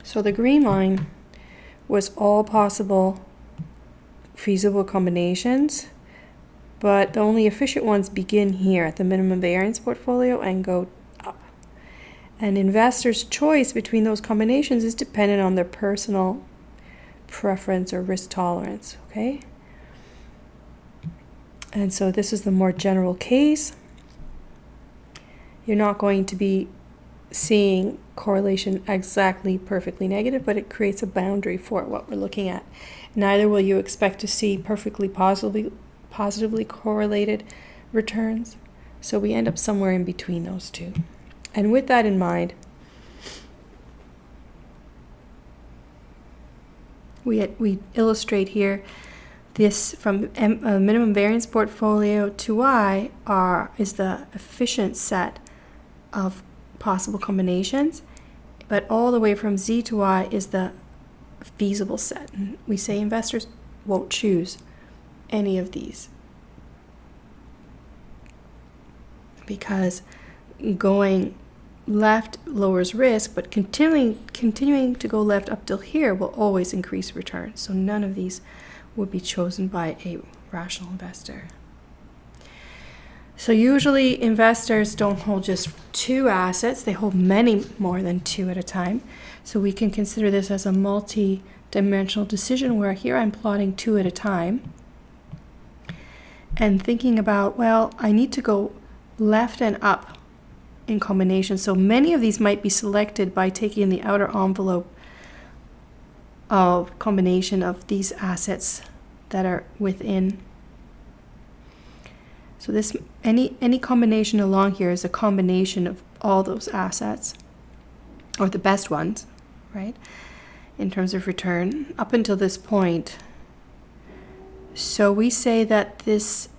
So the green line was all possible feasible combinations, but the only efficient ones begin here at the minimum variance portfolio and go up. And investors' choice between those combinations is dependent on their personal preference or risk tolerance, okay? And so this is the more general case. You're not going to be seeing correlation exactly perfectly negative, but it creates a boundary for what we're looking at. Neither will you expect to see perfectly positively correlated returns. So we end up somewhere in between those two. And with that in mind, we illustrate here this from minimum variance portfolio to Y is the efficient set of possible combinations, but all the way from Z to Y is the feasible set. And we say investors won't choose any of these because going left lowers risk, but continuing to go left up till here will always increase return. So none of these would be chosen by a rational investor. So usually investors don't hold just two assets, they hold many more than two at a time. So we can consider this as a multi-dimensional decision where here I'm plotting two at a time and thinking about, well, I need to go left and up in combination. So many of these might be selected by taking the outer envelope of combination of these assets that are within. So this any combination along here is a combination of all those assets, or the best ones, right, in terms of return up until this point. So we say that this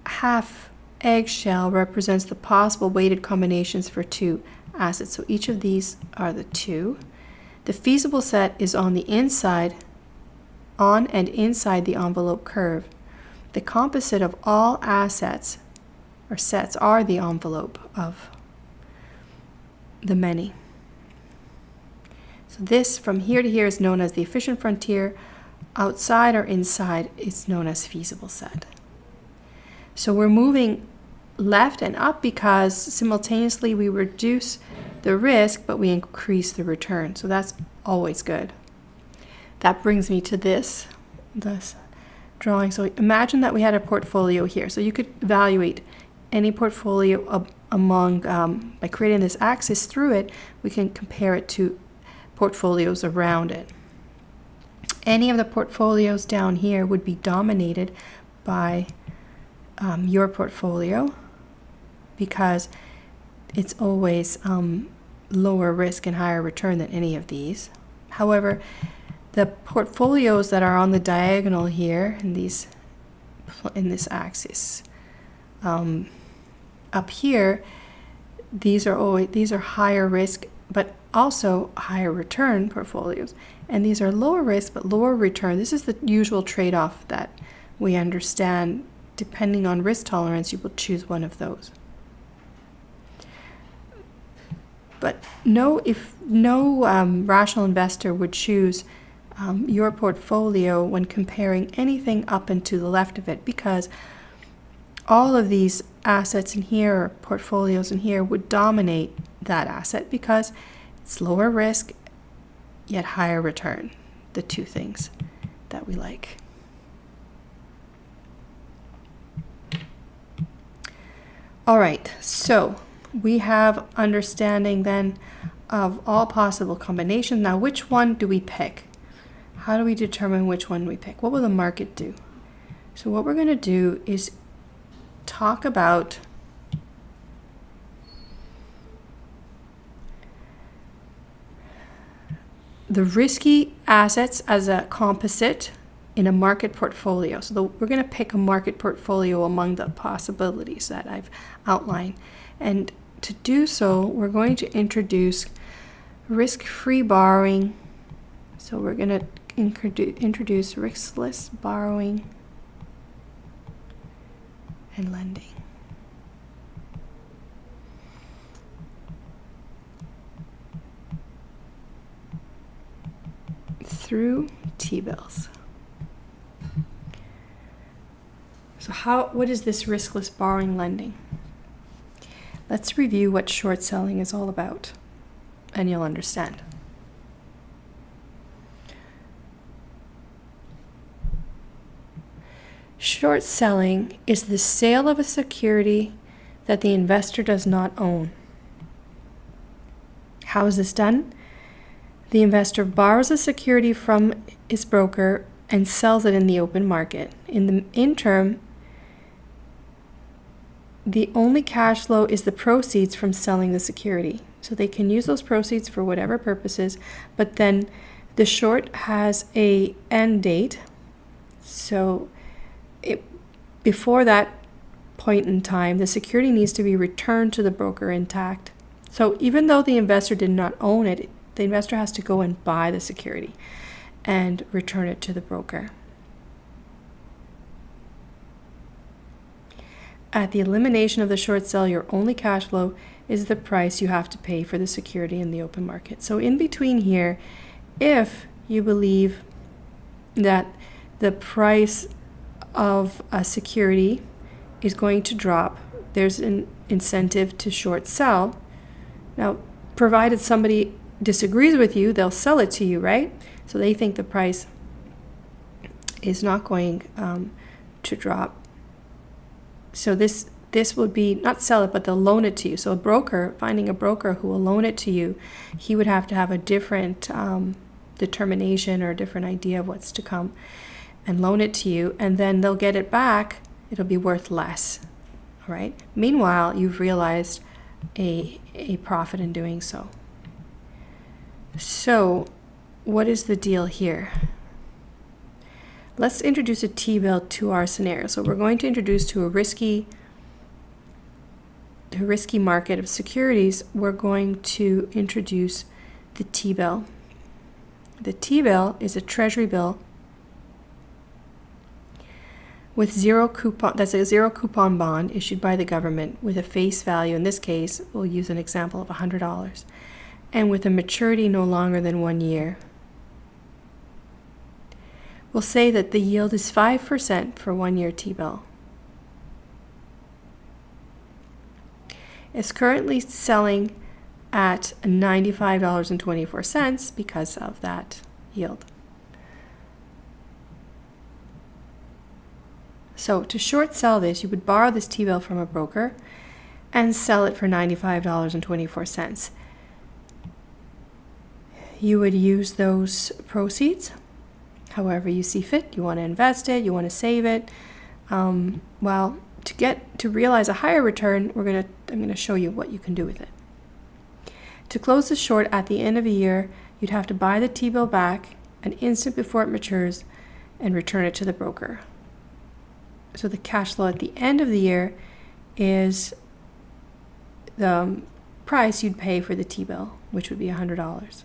half eggshell represents the possible weighted combinations for two assets. So each of these are the two. The feasible set is on the inside, on and inside the envelope curve. The composite of all assets or sets are the envelope of the many. So this from here to here is known as the efficient frontier. Outside or inside is known as feasible set. So we're moving left and up because simultaneously we reduce the risk, but we increase the return. So that's always good. That brings me to this drawing. So imagine that we had a portfolio here. So you could evaluate any portfolio among, by creating this axis through it, we can compare it to portfolios around it. Any of the portfolios down here would be dominated by your portfolio because it's always lower risk and higher return than any of these. However, the portfolios that are on the diagonal here in this axis up here, these are higher risk but also higher return portfolios, and these are lower risk but lower return. This is the usual trade-off that we understand. Depending on risk tolerance, you will choose one of those. But no rational investor would choose your portfolio when comparing anything up and to the left of it, because all of these assets in here, or portfolios in here, would dominate that asset because it's lower risk yet higher return, the two things that we like. All right, so we have understanding then of all possible combinations. Now, which one do we pick? How do we determine which one we pick? What will the market do? So what we're going to do is talk about the risky assets as a composite in a market portfolio. So we're going to pick a market portfolio among the possibilities that I've outlined. And to do so, we're going to introduce risk-free borrowing. So we're going to introduce riskless borrowing and lending. Through T-bills. So what is this riskless borrowing lending? Let's review what short selling is all about, and you'll understand. Short selling is the sale of a security that the investor does not own. How is this done? The investor borrows a security from his broker and sells it in the open market. In the interim, the only cash flow is the proceeds from selling the security. So they can use those proceeds for whatever purposes, but then the short has a end date. So before that point in time, the security needs to be returned to the broker intact. So even though the investor did not own it, the investor has to go and buy the security and return it to the broker. At the elimination of the short sale, your only cash flow is the price you have to pay for the security in the open market. So in between here, if you believe that the price of a security is going to drop, there's an incentive to short sell. Now, provided somebody disagrees with you, they'll sell it to you, right? So they think the price is not going to drop. So this would be not sell it, but they'll loan it to you. So finding a broker who will loan it to you, he would have to have a different determination or a different idea of what's to come and loan it to you, and then they'll get it back. It'll be worth less, all right? Meanwhile, you've realized a profit in doing so. So what is the deal here? Let's introduce a T-bill to our scenario. So we're going to introduce to a risky market of securities, we're going to introduce the T-bill. The T-bill is a treasury bill with zero coupon. That's a zero coupon bond issued by the government with a face value. In this case, we'll use an example of $100, and with a maturity no longer than 1 year. We'll say that the yield is 5% for 1 year T-bill. It's currently selling at $95.24 because of that yield. So to short sell this, you would borrow this T-bill from a broker and sell it for $95.24. You would use those proceeds however you see fit. You want to invest it, you want to save it. Well, to realize a higher return, I'm going to show you what you can do with it. To close the short at the end of a year, you'd have to buy the T-bill back an instant before it matures and return it to the broker. So the cash flow at the end of the year is the price you'd pay for the T-bill, which would be $100.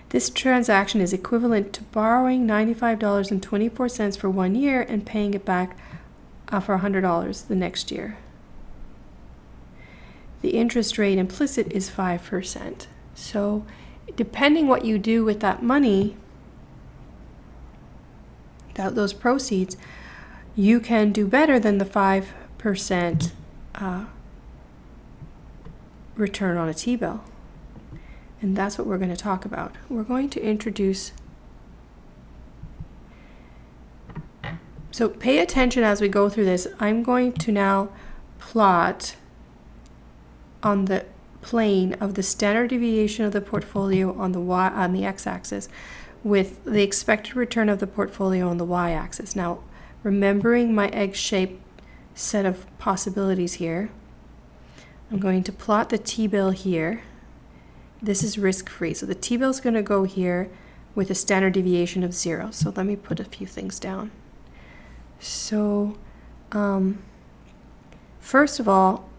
This transaction is equivalent to borrowing $95.24 for 1 year and paying it back for $100 the next year. The interest rate implicit is 5%. So depending what you do with that money, those proceeds, you can do better than the 5% return on a T-bill. And that's what we're going to talk about. We're going to introduce. So pay attention as we go through this. I'm going to now plot on the plane of the standard deviation of the portfolio on the x-axis with the expected return of the portfolio on the y-axis. Now, remembering my egg-shaped set of possibilities here, I'm going to plot the T-bill here. This is risk-free. So the T-bill is going to go here with a standard deviation of 0. So let me put a few things down. So first of all,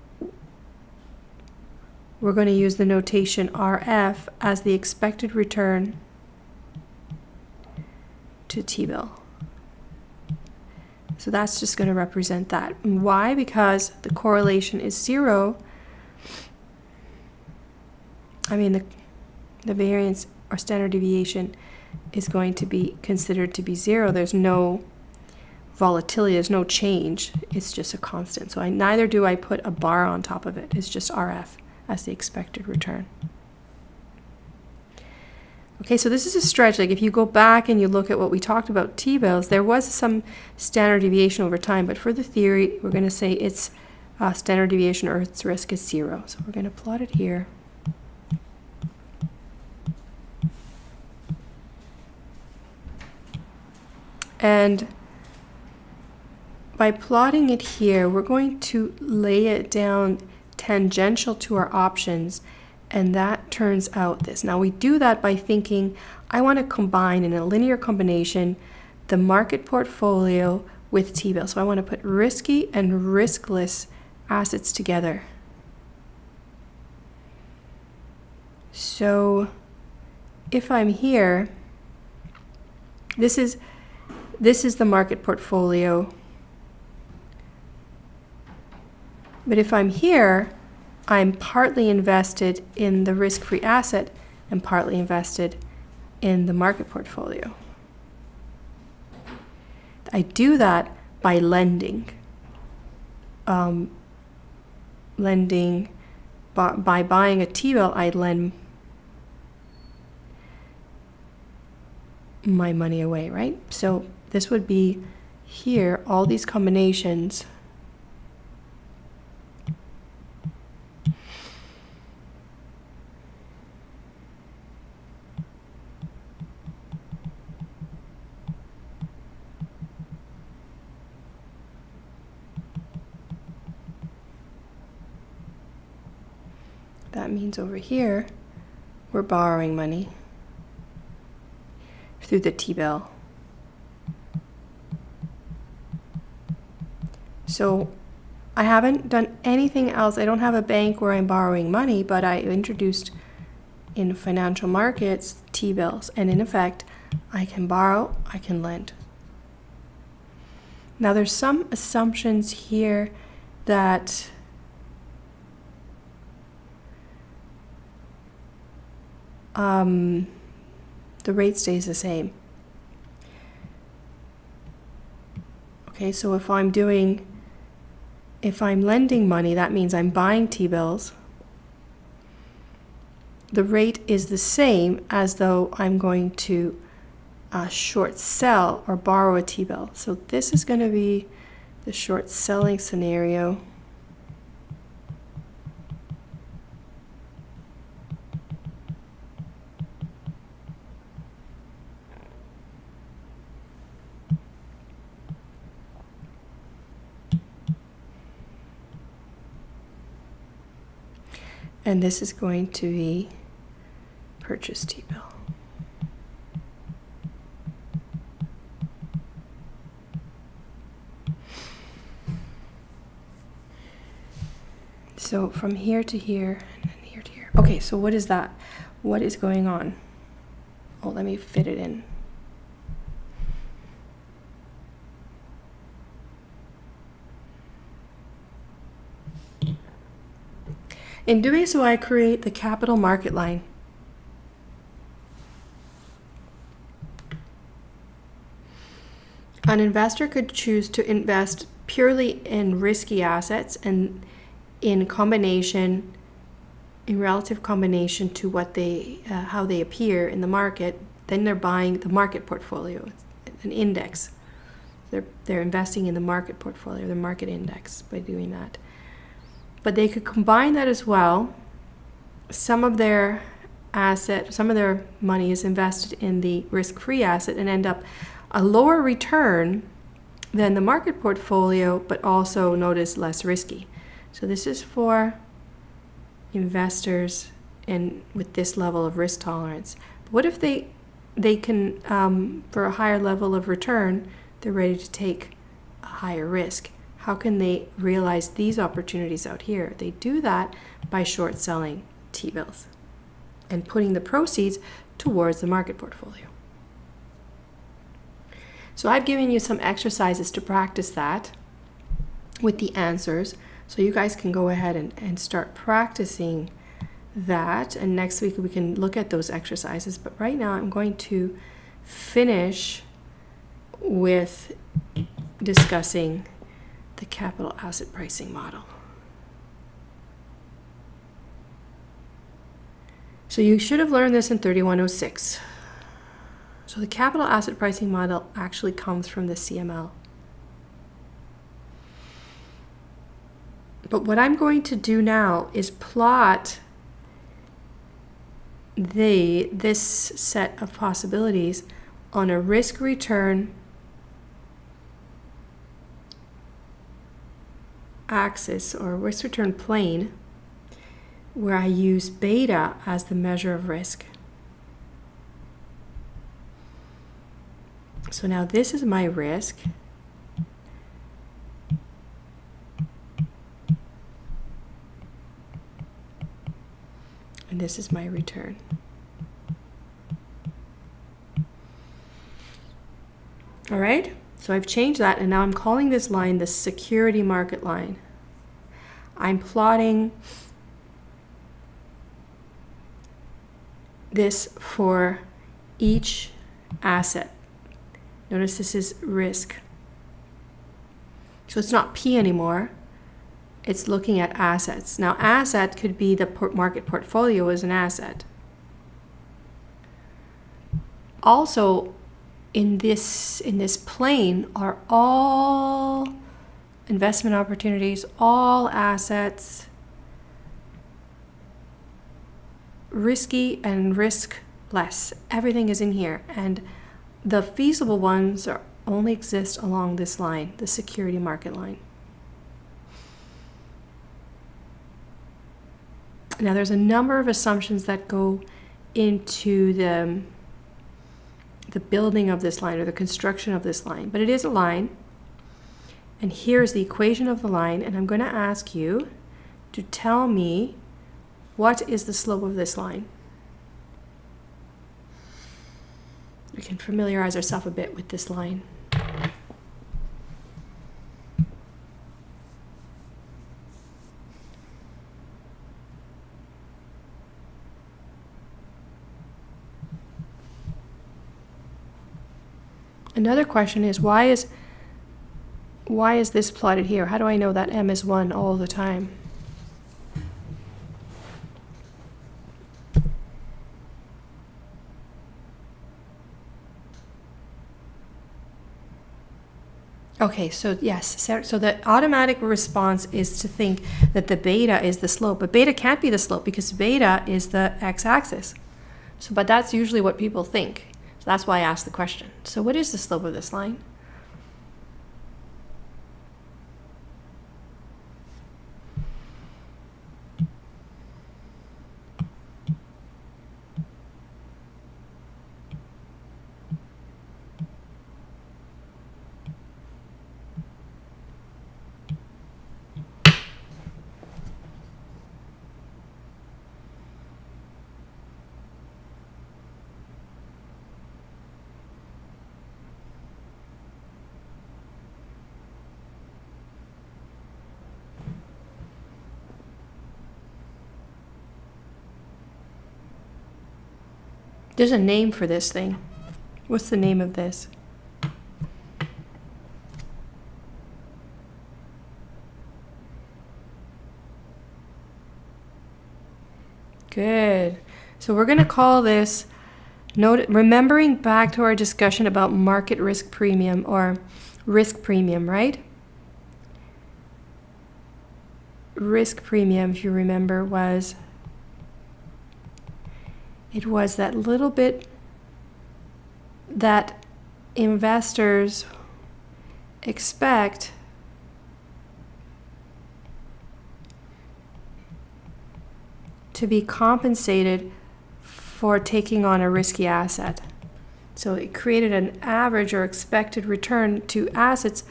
we're going to use the notation RF as the expected return
to T-bill. So that's just going to represent that. And why? Because the correlation is 0. I mean, the variance or standard deviation is going to be considered to be 0. There's no volatility, there's no change. It's just a constant. So neither do I put a bar on top of it. It's just RF as the expected return. Okay, so this is a stretch. Like if you go back and you look at what we talked about T-bills, there was some standard deviation over time, but for the theory, we're going to say its standard deviation or its risk is 0. So we're going to plot it here. And by plotting it here, we're going to lay it down tangential to our options, and that turns out this. Now we do that by thinking, I want to combine in a linear combination the market portfolio with T-bill. So I want to put risky and riskless assets together. So if I'm here, this is the market portfolio. But if I'm here, I'm partly invested in the risk-free asset and partly invested in the market portfolio. I do that by lending. By buying a T-bill, I lend my money away, right? So this would be here, all these combinations. That means over here, we're borrowing money through the T-bill. So I haven't done anything else. I don't have a bank where I'm borrowing money, but I introduced in financial markets T-bills. And in effect, I can borrow, I can lend. Now there's some assumptions here that the rate stays the same. Okay, so if I'm lending money, that means I'm buying T-bills. The rate is the same as though I'm going to short sell or borrow a T-bill. So this is going to be the short selling scenario. And this is going to be purchase T-bill. So from here to here, and then here to here. Okay, so what is that? What is going on? Oh, let me fit it in. In doing so, I create the capital market line. An investor could choose to invest purely in risky assets and in combination, in relative combination to what how they appear in the market. Then they're buying the market portfolio, an index. They're investing in the market portfolio, the market index, by doing that. But they could combine that as well. Some of their money is invested in the risk-free asset and end up a lower return than the market portfolio, but also notice less risky. So this is for investors and with this level of risk tolerance. But what if they can, for a higher level of return, they're ready to take a higher risk? How can they realize these opportunities out here? They do that by short selling T-bills and putting the proceeds towards the market portfolio.
So I've given you some exercises to practice that with the answers. So you guys can go ahead and start practicing that. And next week we can look at those exercises. But right now I'm going to finish with discussing the capital asset pricing model. So you should have learned this in 3106. So the capital asset pricing model actually comes from the CML. But what I'm going to do now is plot this set of possibilities on a risk-return axis or risk-return plane where I use beta as the measure of risk. So now this is my risk. And this is my return. All right, so I've changed that, and now I'm calling this line the security market line. I'm plotting this for each asset. Notice this is risk. So it's not P anymore. It's looking at assets. Now, asset could be the market portfolio as an asset. Also, in this plane are all investment opportunities, all assets, risky and riskless. Everything is in here, and the feasible ones only exist along this line, the security market line. Now there's a number of assumptions that go into the building of this line or the construction of this line, but it is a line. And here's the equation of the line, and I'm going to ask you to tell me what is the slope of this line. We can familiarize ourselves a bit with this line. Another question is, why is this plotted here? How do I know that M is 1 all the time? Okay, so yes, so the automatic response is to think that the beta is the slope, but beta can't be the slope because beta is the x-axis. So, but that's usually what people think. So that's why I asked the question. So what is the slope of this line? There's a name for this thing. What's the name of this? Good. So we're going to call this, remembering back to our discussion about market risk premium or risk premium, right? Risk premium, if you remember, was that little bit that investors expect to be compensated for taking on a risky asset. So it created an average or expected return to assets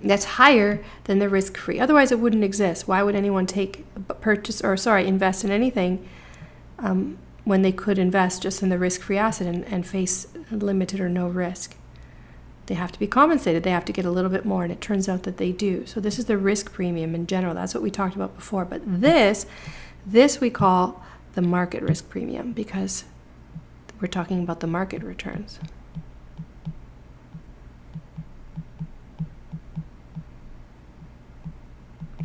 that's higher than the risk-free. Otherwise, it wouldn't exist. Why would anyone invest in anything when they could invest just in the risk-free asset and face limited or no risk. They have to be compensated. They have to get a little bit more, and it turns out that they do. So this is the risk premium in general. That's what we talked about before. But this we call the market risk premium because we're talking about the market returns.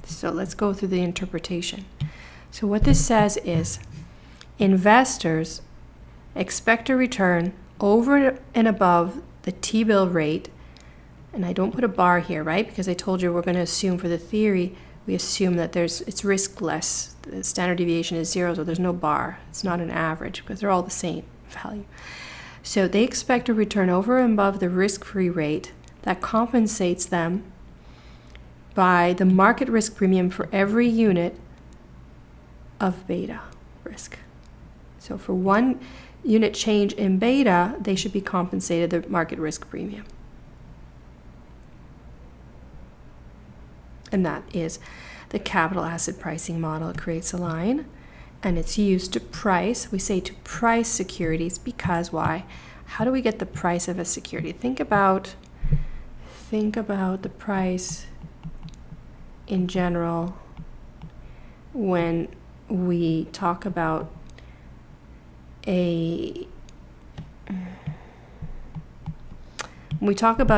So let's go through the interpretation. So what this says is investors expect a return over and above the T-bill rate, and I don't put a bar here, right? Because I told you we're going to assume for the theory, we assume that it's riskless. The standard deviation is 0, so there's no bar. It's not an average because they're all the same value. So they expect a return over and above the risk-free rate that compensates them by the market risk premium for every unit of beta risk. So for 1 unit change in beta, they should be compensated the market risk premium. And that is the capital asset pricing model. It creates a line, and it's used to price. We say to price securities because why? How do we get the price of a security? Think about the price in general when we talk about a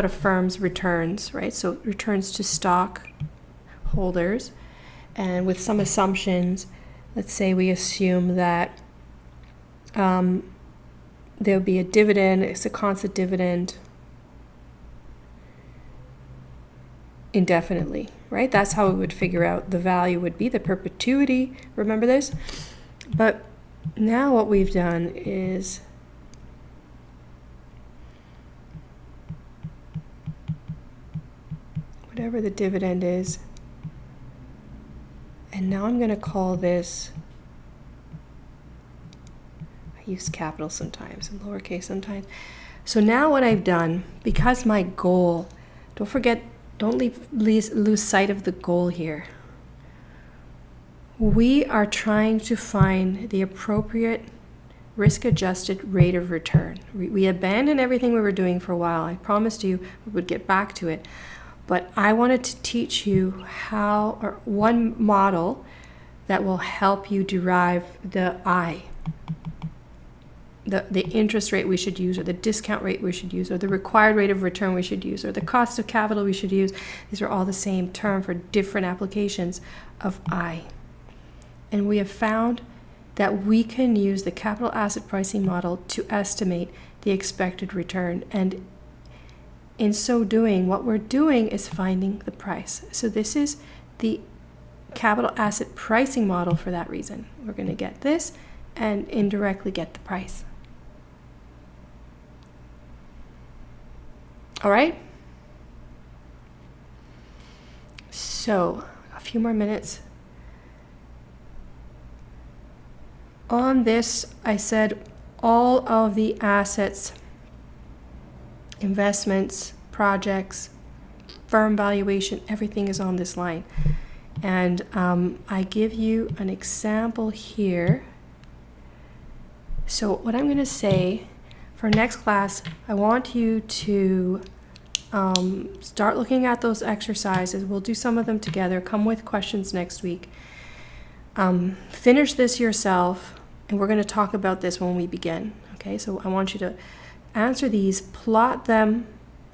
firm's returns, right? So returns to stock holders, and with some assumptions, let's say we assume that there'll be a dividend, it's a constant dividend indefinitely, right? That's how we would figure out the value would be, the perpetuity, remember this? But now what we've done is whatever the dividend is, and now I'm going to call this, I use capital sometimes and lowercase sometimes. So now what I've done, because my goal, don't lose sight of the goal here. We are trying to find the appropriate risk-adjusted rate of return. We abandoned everything we were doing for a while. I promised you we would get back to it. But I wanted to teach you one model that will help you derive the interest rate we should use, or the discount rate we should use, or the required rate of return we should use, or the cost of capital we should use. These are all the same term for different applications of I. And we have found that we can use the capital asset pricing model to estimate the expected return. And in so doing, what we're doing is finding the price. So this is the capital asset pricing model for that reason. We're going to get this and indirectly get the price. All right? So, a few more minutes. On this, I said all of the assets, investments, projects, firm valuation, everything is on this line. And I give you an example here. So what I'm going to say for next class, I want you to start looking at those exercises. We'll do some of them together. Come with questions next week. Finish this yourself, and we're going to talk about this when we begin. Okay, so I want you to answer these, plot them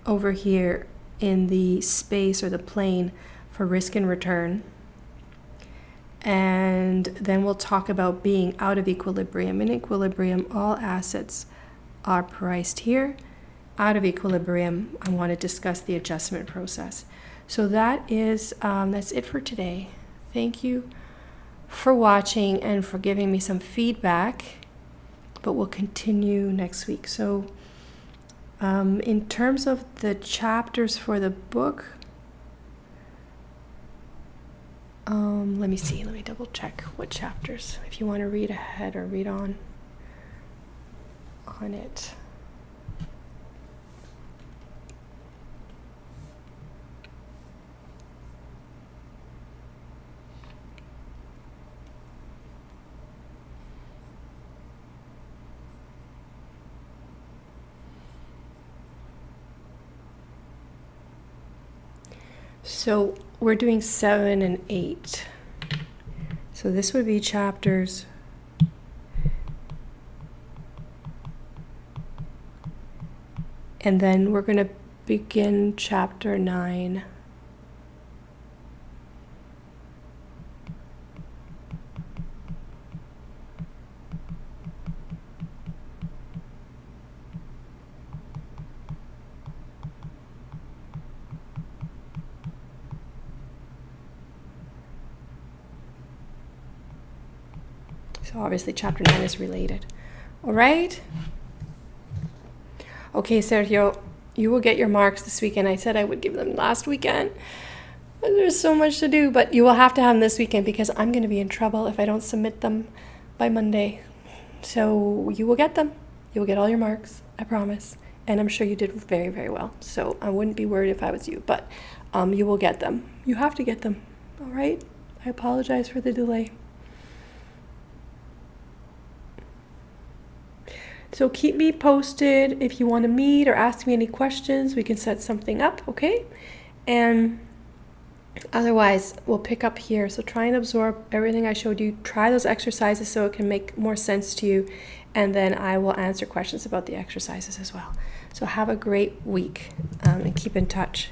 over here in the space or the plane for risk and return. And then we'll talk about being out of equilibrium. In equilibrium, all assets are priced here. Out of equilibrium, I want to discuss the adjustment process. So that's it for today. Thank you for watching and for giving me some feedback, but we'll continue next week. So in terms of the chapters for the book, let me double check what chapters, if you want to read ahead or read on it. So we're doing 7 and 8. So this would be chapters 'and then we're going to begin chapter 9. So obviously chapter 9 is related. All right? Okay, Sergio, you will get your marks this weekend. I said I would give them last weekend. But there's so much to do, but you will have to have them this weekend because I'm going to be in trouble if I don't submit them by Monday. So you will get them. You will get all your marks, I promise. And I'm sure you did very, very well. So I wouldn't be worried if I was you, but you will get them. You have to get them. All right? I apologize for the delay. So keep me posted if you want to meet or ask me any questions. We can set something up, okay? And otherwise, we'll pick up here. So try and absorb everything I showed you. Try those exercises so it can make more sense to you. And then I will answer questions about the exercises as well. So have a great week and keep in touch.